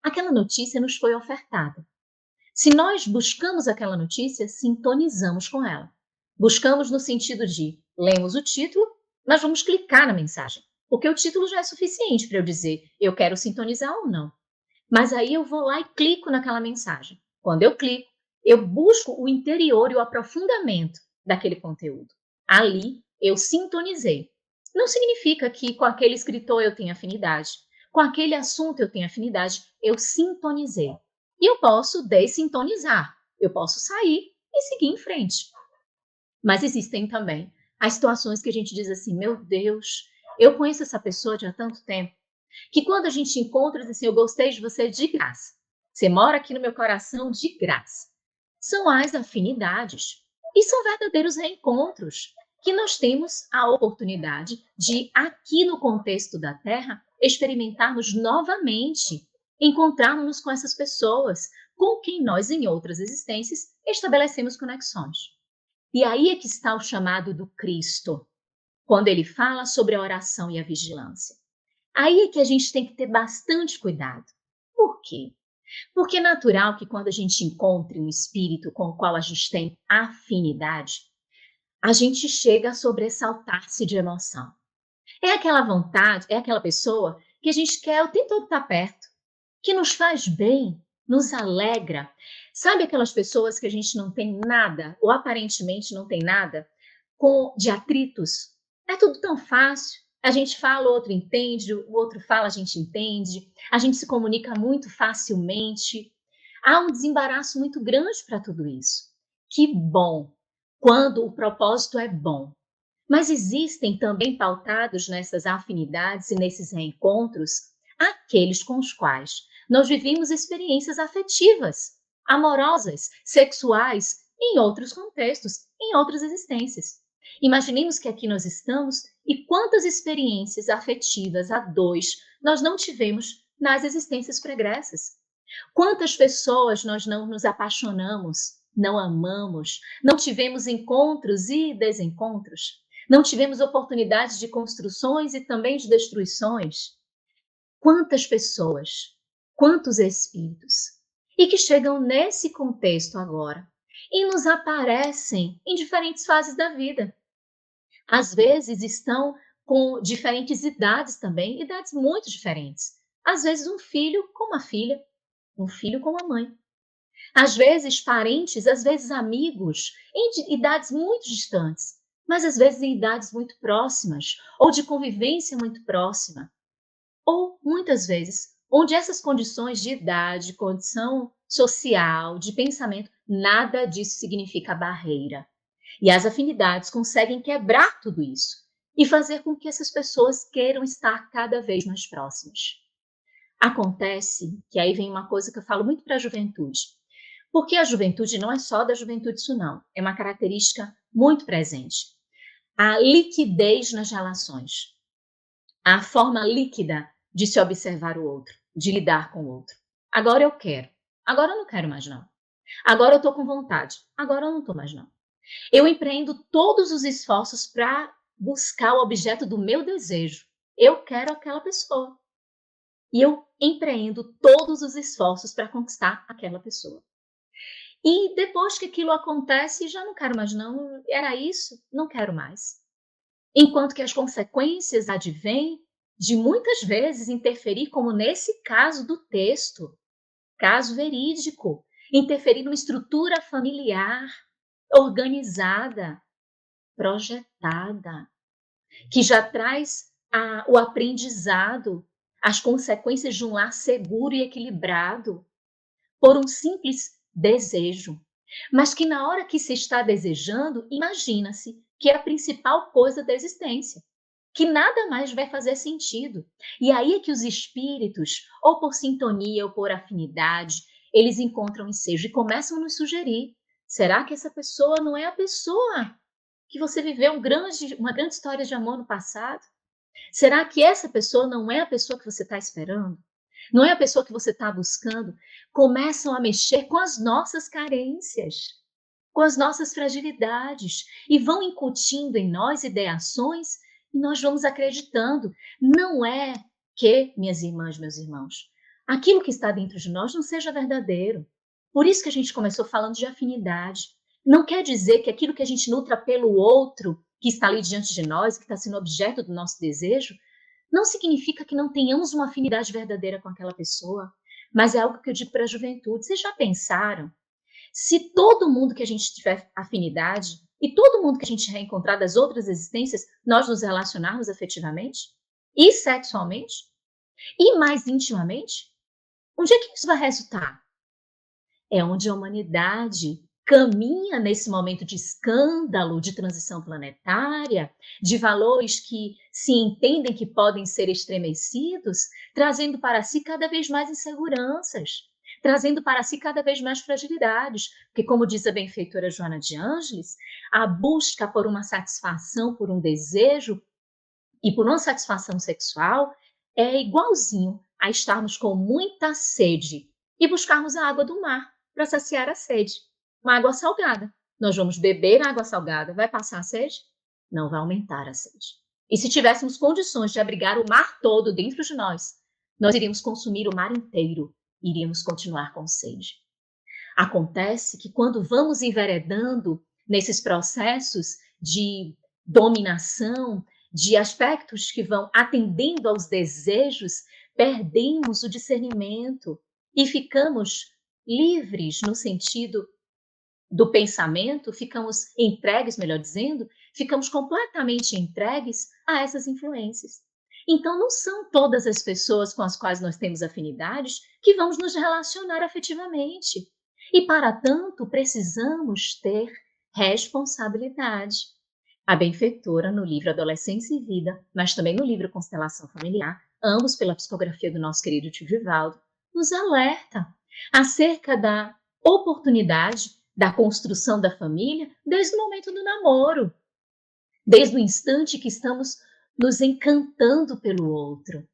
Aquela notícia nos foi ofertada. Se nós buscamos aquela notícia, sintonizamos com ela. Buscamos no sentido de lemos o título, mas vamos clicar na mensagem, porque o título já é suficiente para eu dizer eu quero sintonizar ou não. Mas aí eu vou lá e clico naquela mensagem. Quando eu clico, eu busco o interior e o aprofundamento daquele conteúdo. Ali eu sintonizei. Não significa que com aquele escritor eu tenho afinidade, com aquele assunto eu tenho afinidade, eu sintonizei. E eu posso dessintonizar, eu posso sair e seguir em frente. Mas existem também as situações que a gente diz assim, meu Deus, eu conheço essa pessoa de há tanto tempo, que quando a gente encontra, diz assim, eu gostei de você de graça. Você mora aqui no meu coração de graça. São as afinidades e são verdadeiros reencontros que nós temos a oportunidade de, aqui no contexto da Terra, experimentarmos novamente, encontrarmos com essas pessoas com quem nós, em outras existências, estabelecemos conexões. E aí é que está o chamado do Cristo, quando ele fala sobre a oração e a vigilância. Aí é que a gente tem que ter bastante cuidado. Por quê? Porque é natural que quando a gente encontre um espírito com o qual a gente tem afinidade, a gente chega a sobressaltar-se de emoção. É aquela vontade, é aquela pessoa que a gente quer o tempo todo estar perto, que nos faz bem, nos alegra. Sabe aquelas pessoas que a gente não tem nada, ou aparentemente não tem nada, de atritos? É tudo tão fácil. A gente fala, o outro entende, o outro fala, a gente entende. A gente se comunica muito facilmente. Há um desembaraço muito grande para tudo isso. Que bom, quando o propósito é bom. Mas existem também pautados nessas afinidades e nesses reencontros aqueles com os quais nós vivemos experiências afetivas, amorosas, sexuais, em outros contextos, em outras existências. Imaginemos que aqui nós estamos e quantas experiências afetivas a dois nós não tivemos nas existências pregressas. Quantas pessoas nós não nos apaixonamos, não amamos, não tivemos encontros e desencontros, não tivemos oportunidades de construções e também de destruições. Quantas pessoas, quantos espíritos, e que chegam nesse contexto agora e nos aparecem em diferentes fases da vida. Às vezes estão com diferentes idades também, idades muito diferentes. Às vezes um filho com uma filha, um filho com uma mãe. Às vezes parentes, às vezes amigos, em idades muito distantes, mas às vezes em idades muito próximas, ou de convivência muito próxima. Ou, muitas vezes, onde essas condições de idade, condição social, de pensamento, nada disso significa barreira. E as afinidades conseguem quebrar tudo isso e fazer com que essas pessoas queiram estar cada vez mais próximas. Acontece que aí vem uma coisa que eu falo muito para a juventude, porque a juventude não é só da juventude isso não, é uma característica muito presente. A liquidez nas relações, a forma líquida de se observar o outro, de lidar com o outro. Agora eu quero, agora eu não quero mais não. Agora eu estou com vontade, agora eu não estou mais não. Eu empreendo todos os esforços para buscar o objeto do meu desejo. Eu quero aquela pessoa. E eu empreendo todos os esforços para conquistar aquela pessoa. E depois que aquilo acontece, já não quero mais não, era isso, não quero mais. Enquanto que as consequências advêm de muitas vezes interferir, como nesse caso do texto, caso verídico, interferir numa estrutura familiar organizada, projetada, que já traz o aprendizado, as consequências de um lar seguro e equilibrado, por um simples desejo. Mas que na hora que se está desejando, imagina-se que é a principal coisa da existência, que nada mais vai fazer sentido. E aí é que os espíritos, ou por sintonia ou por afinidade, eles encontram ensejo e começam a nos sugerir: será que essa pessoa não é a pessoa que você viveu uma grande história de amor no passado? Será que essa pessoa não é a pessoa que você está esperando? Não é a pessoa que você está buscando? Começam a mexer com as nossas carências, com as nossas fragilidades e vão incutindo em nós ideações e nós vamos acreditando. Não é que, minhas irmãs, meus irmãos, aquilo que está dentro de nós não seja verdadeiro. Por isso que a gente começou falando de afinidade. Não quer dizer que aquilo que a gente nutra pelo outro, que está ali diante de nós, que está sendo objeto do nosso desejo, não significa que não tenhamos uma afinidade verdadeira com aquela pessoa, mas é algo que eu digo para a juventude. Vocês já pensaram? Se todo mundo que a gente tiver afinidade e todo mundo que a gente reencontrar das outras existências, nós nos relacionarmos afetivamente e sexualmente e mais intimamente, onde é que isso vai resultar? É onde a humanidade caminha nesse momento de escândalo, de transição planetária, de valores que se entendem que podem ser estremecidos, trazendo para si cada vez mais inseguranças, trazendo para si cada vez mais fragilidades, porque como diz a benfeitora Joana de Ângeles, a busca por uma satisfação, por um desejo e por uma satisfação sexual é igualzinho a estarmos com muita sede e buscarmos a água do mar para saciar a sede. Uma água salgada. Nós vamos beber a água salgada. Vai passar a sede? Não vai aumentar a sede. E se tivéssemos condições de abrigar o mar todo dentro de nós iríamos consumir o mar inteiro. Iríamos continuar com sede. Acontece que quando vamos enveredando nesses processos de dominação, de aspectos que vão atendendo aos desejos, perdemos o discernimento e ficamos livres no sentido do pensamento, ficamos entregues, melhor dizendo, ficamos completamente entregues a essas influências. Então, não são todas as pessoas com as quais nós temos afinidades que vamos nos relacionar afetivamente. E, para tanto, precisamos ter responsabilidade. A benfeitora, no livro Adolescência e Vida, mas também no livro Constelação Familiar, ambos pela psicografia do nosso querido tio Vivaldo, nos alerta acerca da oportunidade da construção da família desde o momento do namoro, desde o instante que estamos nos encantando pelo outro.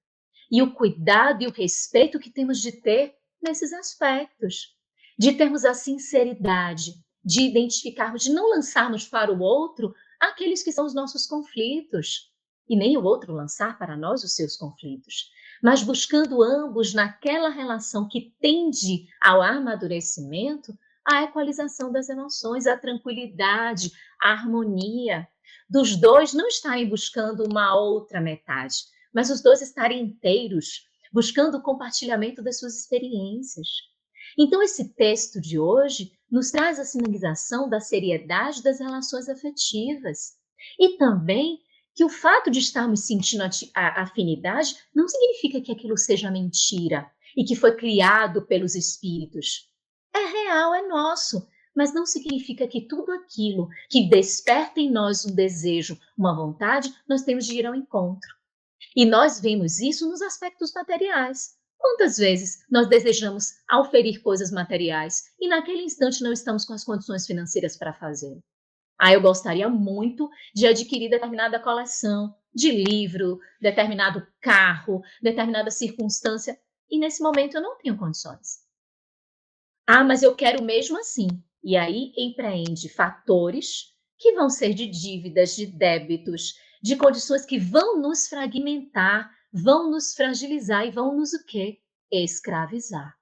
E o cuidado e o respeito que temos de ter nesses aspectos, de termos a sinceridade, de identificarmos, de não lançarmos para o outro aqueles que são os nossos conflitos, e nem o outro lançar para nós os seus conflitos, mas buscando ambos naquela relação que tende ao amadurecimento, a equalização das emoções, a tranquilidade, a harmonia, dos dois não estarem buscando uma outra metade, mas os dois estarem inteiros, buscando o compartilhamento das suas experiências. Então, esse texto de hoje nos traz a sinalização da seriedade das relações afetivas e também que o fato de estarmos sentindo a afinidade não significa que aquilo seja mentira e que foi criado pelos espíritos. É real, é nosso, mas não significa que tudo aquilo que desperta em nós um desejo, uma vontade, nós temos de ir ao encontro. E nós vemos isso nos aspectos materiais. Quantas vezes nós desejamos auferir coisas materiais e naquele instante não estamos com as condições financeiras para fazer? Eu gostaria muito de adquirir determinada coleção de livro, determinado carro, determinada circunstância, e nesse momento eu não tenho condições. Mas eu quero mesmo assim. E aí empreende fatores que vão ser de dívidas, de débitos, de condições que vão nos fragmentar, vão nos fragilizar e vão nos o quê? Escravizar.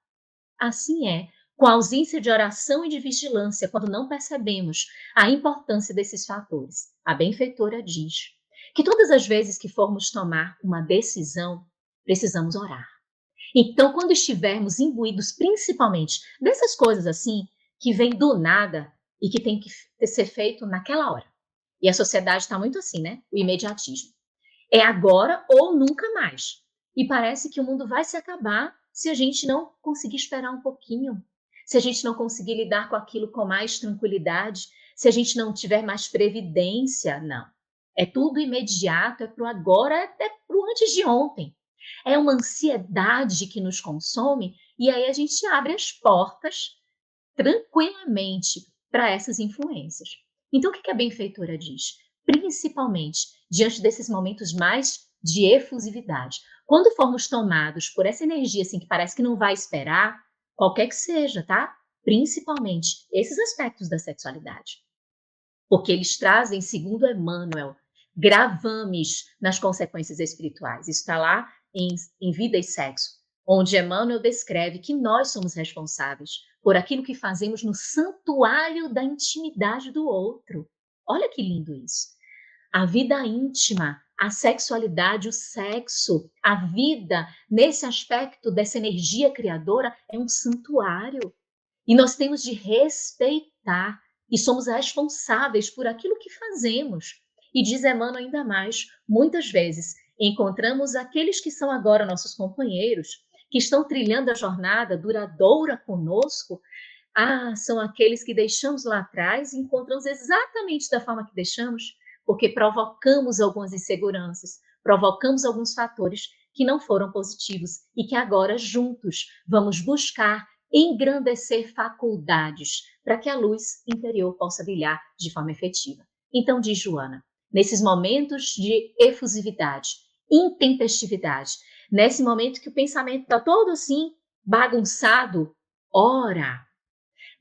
Assim é, com a ausência de oração e de vigilância, quando não percebemos a importância desses fatores. A benfeitora diz que todas as vezes que formos tomar uma decisão, precisamos orar. Então, quando estivermos imbuídos principalmente dessas coisas assim, que vêm do nada e que tem que ser feito naquela hora. E a sociedade está muito assim, né? O imediatismo. É agora ou nunca mais. E parece que o mundo vai se acabar se a gente não conseguir esperar um pouquinho, se a gente não conseguir lidar com aquilo com mais tranquilidade, se a gente não tiver mais previdência. Não. É tudo imediato, é para o agora, é para o antes de ontem. É uma ansiedade que nos consome e aí a gente abre as portas tranquilamente para essas influências. Então, o que a benfeitora diz? Principalmente diante desses momentos mais de efusividade. Quando formos tomados por essa energia assim que parece que não vai esperar, qualquer que seja, tá? Principalmente esses aspectos da sexualidade. Porque eles trazem, segundo Emmanuel, gravames nas consequências espirituais. Isso está lá em Vida e Sexo. onde Emmanuel descreve que nós somos responsáveis por aquilo que fazemos no santuário da intimidade do outro. Olha que lindo isso. A vida íntima, a sexualidade, o sexo, a vida, nesse aspecto dessa energia criadora, é um santuário. E nós temos de respeitar e somos responsáveis por aquilo que fazemos. E diz Emmanuel ainda mais, muitas vezes encontramos aqueles que são agora nossos companheiros, que estão trilhando a jornada duradoura conosco. São aqueles que deixamos lá atrás e encontramos exatamente da forma que deixamos, porque provocamos algumas inseguranças, provocamos alguns fatores que não foram positivos e que agora juntos vamos buscar engrandecer faculdades para que a luz interior possa brilhar de forma efetiva. Então, diz Joana, nesses momentos de efusividade, intempestividade, nesse momento que o pensamento está todo assim bagunçado, ora,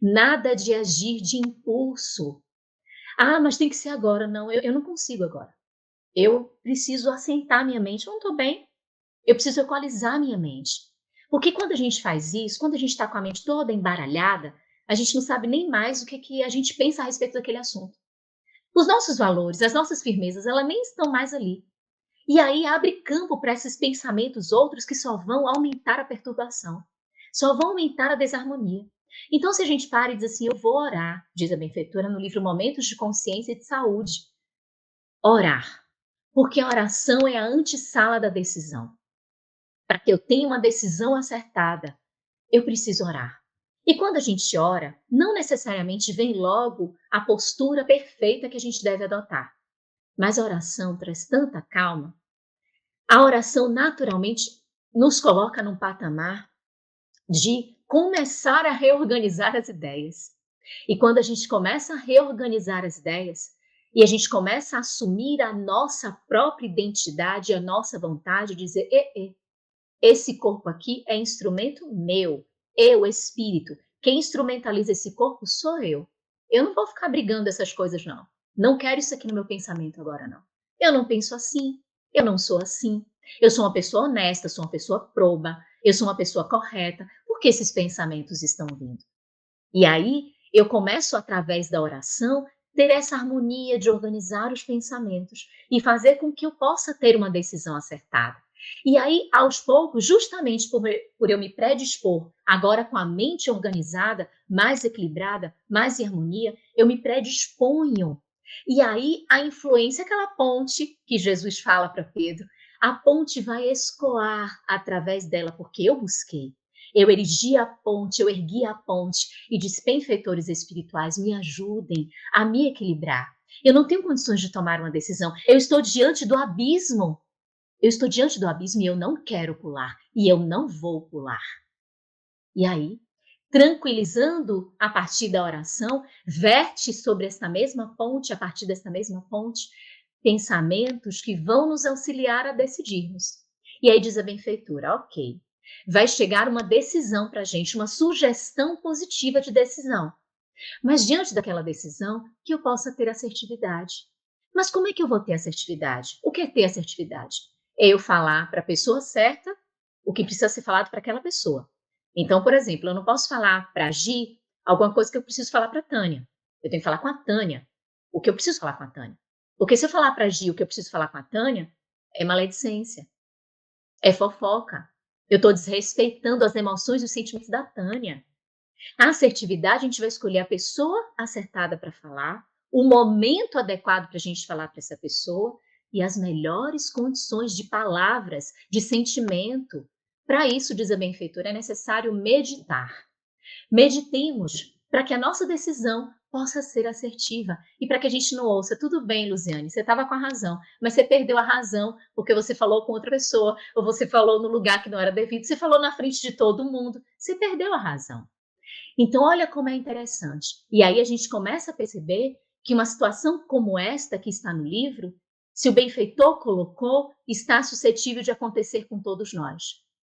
nada de agir de impulso. Mas tem que ser agora. Não, eu não consigo agora. Eu preciso assentar minha mente. Eu não estou bem. Eu preciso equalizar minha mente. Porque quando a gente faz isso, quando a gente está com a mente toda embaralhada, a gente não sabe nem mais o que a gente pensa a respeito daquele assunto. Os nossos valores, as nossas firmezas, elas nem estão mais ali. E aí abre campo para esses pensamentos outros que só vão aumentar a perturbação, só vão aumentar a desarmonia. Então, se a gente para e diz assim, eu vou orar, diz a benfeitora no livro Momentos de Consciência e de Saúde, orar, porque a oração é a antessala da decisão. Para que eu tenha uma decisão acertada, eu preciso orar. E quando a gente ora, não necessariamente vem logo a postura perfeita que a gente deve adotar, mas a oração traz tanta calma. A oração naturalmente nos coloca num patamar de começar a reorganizar as ideias. E quando a gente começa a reorganizar as ideias e a gente começa a assumir a nossa própria identidade, a nossa vontade, dizer, esse corpo aqui é instrumento meu, eu, espírito. Quem instrumentaliza esse corpo sou eu. Eu não vou ficar brigando essas coisas, não. Não quero isso aqui no meu pensamento agora, não. Eu não penso assim, eu não sou assim. Eu sou uma pessoa honesta, sou uma pessoa proba, eu sou uma pessoa correta. Por que esses pensamentos estão vindo? E aí eu começo, através da oração, ter essa harmonia de organizar os pensamentos e fazer com que eu possa ter uma decisão acertada. E aí, aos poucos, justamente por eu me predispor, agora com a mente organizada, mais equilibrada, mais em harmonia, eu me predisponho. E aí, a influência, aquela ponte que Jesus fala para Pedro, a ponte vai escoar através dela, porque eu busquei. Eu erigi a ponte, eu ergui a ponte e disse, benfeitores espirituais, me ajudem a me equilibrar. Eu não tenho condições de tomar uma decisão. Eu estou diante do abismo. Eu estou diante do abismo e eu não quero pular. E eu não vou pular. E aí, tranquilizando a partir da oração, verte sobre esta mesma ponte, a partir desta mesma ponte, pensamentos que vão nos auxiliar a decidirmos. E aí diz a benfeitora, ok, vai chegar uma decisão para a gente, uma sugestão positiva de decisão. Mas diante daquela decisão, que eu possa ter assertividade. Mas como é que eu vou ter assertividade? O que é ter assertividade? É eu falar para a pessoa certa o que precisa ser falado para aquela pessoa. Então, por exemplo, eu não posso falar para a Gi alguma coisa que eu preciso falar para a Tânia. Eu tenho que falar com a Tânia o que eu preciso falar com a Tânia. Porque se eu falar para a Gi o que eu preciso falar com a Tânia, é maledicência, é fofoca. Eu estou desrespeitando as emoções e os sentimentos da Tânia. A assertividade, a gente vai escolher a pessoa acertada para falar, o momento adequado para a gente falar para essa pessoa e as melhores condições de palavras, de sentimento. Para isso, diz a benfeitora, é necessário meditar. Meditemos para que a nossa decisão possa ser assertiva e para que a gente não ouça, tudo bem, Luziane, você estava com a razão, mas você perdeu a razão porque você falou com outra pessoa, ou você falou no lugar que não era devido, você falou na frente de todo mundo, você perdeu a razão. Então, olha como é interessante. E aí a gente começa a perceber que uma situação como esta que está no livro, se o benfeitor colocou, está suscetível de acontecer com todos nós.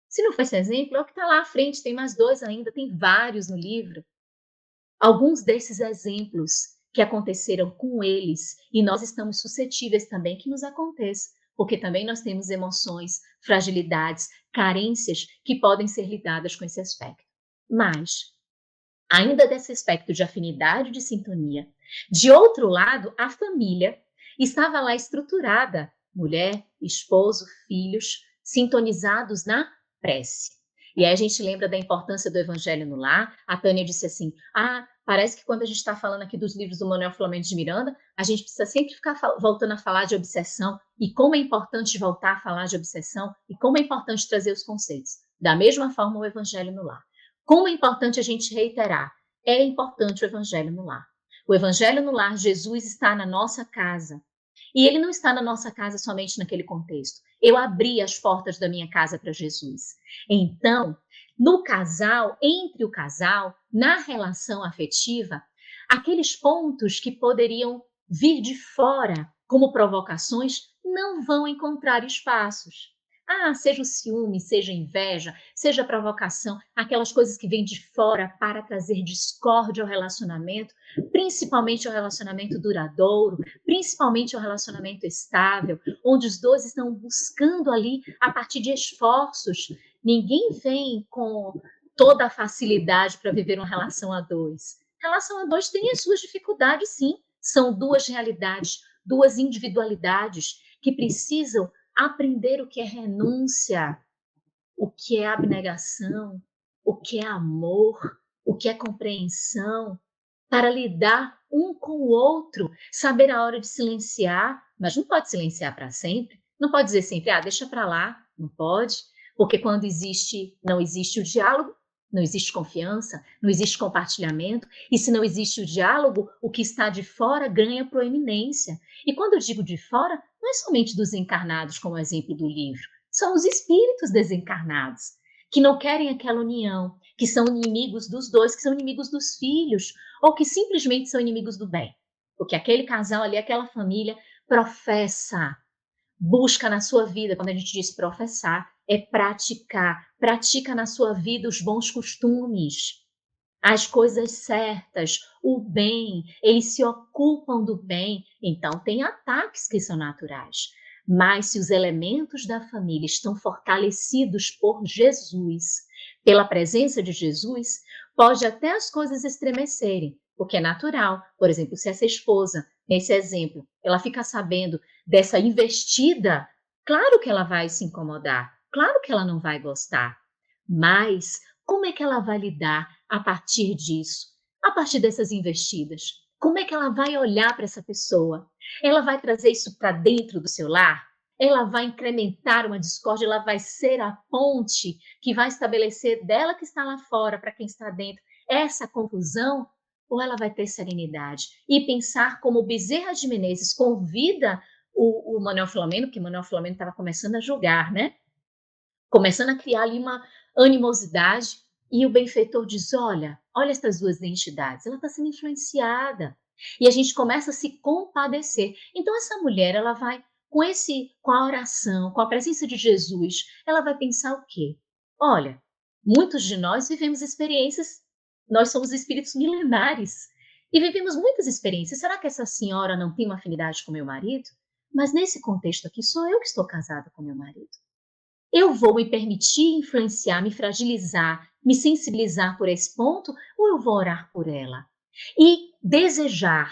Se não for esse exemplo, é o que está lá à frente, tem mais 2 ainda, tem vários no livro. Alguns desses exemplos que aconteceram com eles, e nós estamos suscetíveis também que nos aconteça, porque também nós temos emoções, fragilidades, carências que podem ser lidadas com esse aspecto. Mas, ainda desse aspecto de afinidade, de sintonia, de outro lado, a família estava lá estruturada, mulher, esposo, filhos, sintonizados na prece. E aí a gente lembra da importância do evangelho no lar. A Tânia disse assim, parece que quando a gente está falando aqui dos livros do Manuel Filomeno de Miranda, a gente precisa sempre ficar voltando a falar de obsessão, e como é importante voltar a falar de obsessão, e como é importante trazer os conceitos. Da mesma forma, o evangelho no lar. Como é importante a gente reiterar, é importante o evangelho no lar. O evangelho no lar, Jesus está na nossa casa. E ele não está na nossa casa somente naquele contexto. Eu abri as portas da minha casa para Jesus. Então, no casal, entre o casal, na relação afetiva, aqueles pontos que poderiam vir de fora como provocações não vão encontrar espaços. Seja o ciúme, seja a inveja, seja a provocação, aquelas coisas que vêm de fora para trazer discórdia ao relacionamento, principalmente ao relacionamento duradouro, principalmente ao relacionamento estável, onde os dois estão buscando ali a partir de esforços. Ninguém vem com toda a facilidade para viver uma relação a dois. Relação a dois tem as suas dificuldades, sim. São duas realidades, duas individualidades que precisam aprender o que é renúncia, o que é abnegação, o que é amor, o que é compreensão, para lidar um com o outro, saber a hora de silenciar, mas não pode silenciar para sempre, não pode dizer sempre, deixa para lá, não pode, porque quando não existe o diálogo, não existe confiança, não existe compartilhamento, e se não existe o diálogo, o que está de fora ganha proeminência. E quando eu digo de fora, não é somente dos encarnados, como o exemplo do livro, são os espíritos desencarnados, que não querem aquela união, que são inimigos dos dois, que são inimigos dos filhos, ou que simplesmente são inimigos do bem. Porque aquele casal ali, aquela família, professa, busca na sua vida, quando a gente diz professar, é praticar, pratica na sua vida os bons costumes, as coisas certas, o bem, eles se ocupam do bem, então tem ataques que são naturais. Mas se os elementos da família estão fortalecidos por Jesus, pela presença de Jesus, pode até as coisas estremecerem, porque é natural. Por exemplo, se essa esposa, nesse exemplo, ela fica sabendo dessa investida, claro que ela vai se incomodar, claro que ela não vai gostar, mas como é que ela vai lidar a partir disso, a partir dessas investidas? Como é que ela vai olhar para essa pessoa? Ela vai trazer isso para dentro do seu lar? Ela vai incrementar uma discórdia? Ela vai ser a ponte que vai estabelecer dela que está lá fora para quem está dentro essa confusão? Ou ela vai ter serenidade e pensar como Bezerra de Menezes convida o Manuel Filomeno, porque Manuel Filomeno estava começando a julgar, né? Começando a criar ali uma animosidade, e o benfeitor diz, olha essas duas identidades, ela está sendo influenciada, e a gente começa a se compadecer. Então essa mulher, ela vai, com a oração, com a presença de Jesus, ela vai pensar o quê? Olha, muitos de nós vivemos experiências, nós somos espíritos milenares, e vivemos muitas experiências. Será que essa senhora não tem uma afinidade com meu marido? Mas nesse contexto aqui, sou eu que estou casada com meu marido. Eu vou me permitir influenciar, me fragilizar, me sensibilizar por esse ponto, ou eu vou orar por ela? E desejar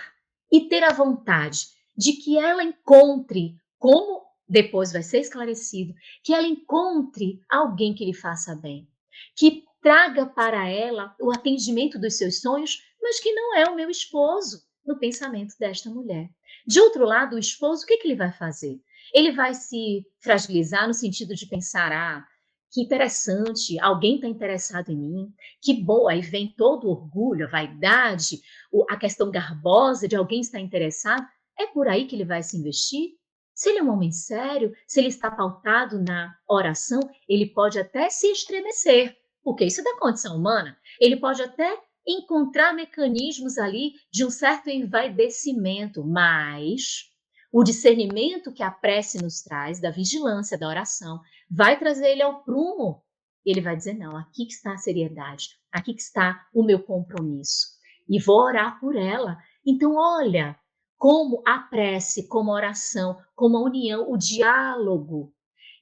e ter a vontade de que ela encontre, como depois vai ser esclarecido, que ela encontre alguém que lhe faça bem, que traga para ela o atendimento dos seus sonhos, mas que não é o meu esposo, no pensamento desta mulher. De outro lado, o esposo, o que ele vai fazer? Ele vai se fragilizar no sentido de pensar, que interessante, alguém está interessado em mim, que bom, aí vem todo o orgulho, a vaidade, a questão garbosa de alguém estar interessado. É por aí que ele vai se investir? Se ele é um homem sério, se ele está pautado na oração, ele pode até se estremecer, porque isso é da condição humana. Ele pode até encontrar mecanismos ali de um certo envaidecimento, mas o discernimento que a prece nos traz, da vigilância, da oração, vai trazer ele ao prumo. Ele vai dizer, não, aqui que está a seriedade, aqui que está o meu compromisso. E vou orar por ela. Então, olha, como a prece, como a oração, como a união, o diálogo.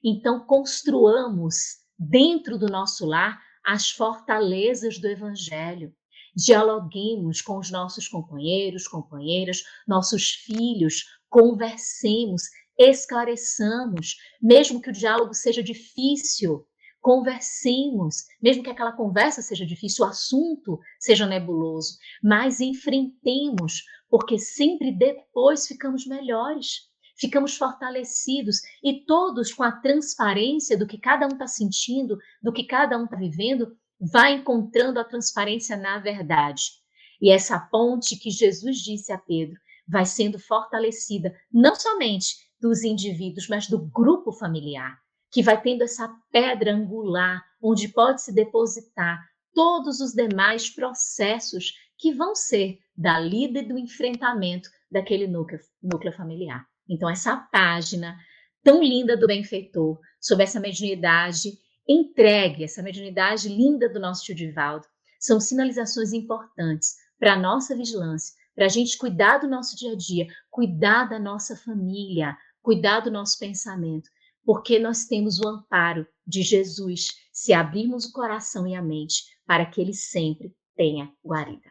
Então, construamos dentro do nosso lar as fortalezas do Evangelho. Dialoguemos com os nossos companheiros, companheiras, nossos filhos, conversemos, esclareçamos, mesmo que o diálogo seja difícil, conversemos, mesmo que aquela conversa seja difícil, o assunto seja nebuloso, mas enfrentemos, porque sempre depois ficamos melhores, ficamos fortalecidos e todos com a transparência do que cada um está sentindo, do que cada um está vivendo, vai encontrando a transparência na verdade. E essa ponte que Jesus disse a Pedro vai sendo fortalecida, não somente dos indivíduos, mas do grupo familiar, que vai tendo essa pedra angular onde pode se depositar todos os demais processos que vão ser da lida e do enfrentamento daquele núcleo familiar. Então, essa página tão linda do benfeitor, sobre essa mediunidade entregue, essa mediunidade linda do nosso tio Divaldo, são sinalizações importantes para a nossa vigilância, para a gente cuidar do nosso dia a dia, cuidar da nossa família, cuidar do nosso pensamento, porque nós temos o amparo de Jesus se abrirmos o coração e a mente para que ele sempre tenha guarida.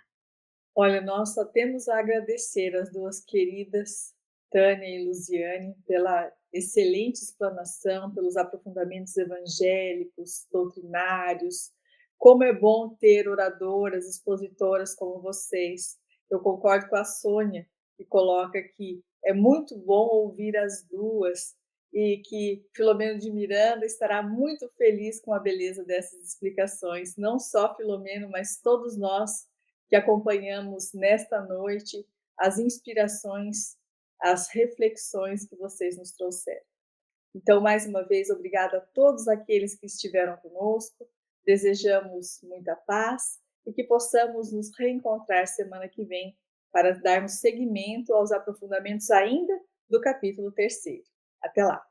Olha, nós só temos a agradecer às duas queridas, Tânia e Luziane, pela excelente explanação, pelos aprofundamentos evangélicos, doutrinários. Como é bom ter oradoras, expositoras como vocês. Eu concordo com a Sônia, que coloca que é muito bom ouvir as duas e que Filomeno de Miranda estará muito feliz com a beleza dessas explicações. Não só Filomeno, mas todos nós que acompanhamos nesta noite as inspirações, as reflexões que vocês nos trouxeram. Então, mais uma vez, obrigada a todos aqueles que estiveram conosco. Desejamos muita paz e que possamos nos reencontrar semana que vem para darmos seguimento aos aprofundamentos ainda do capítulo 3º. Até lá!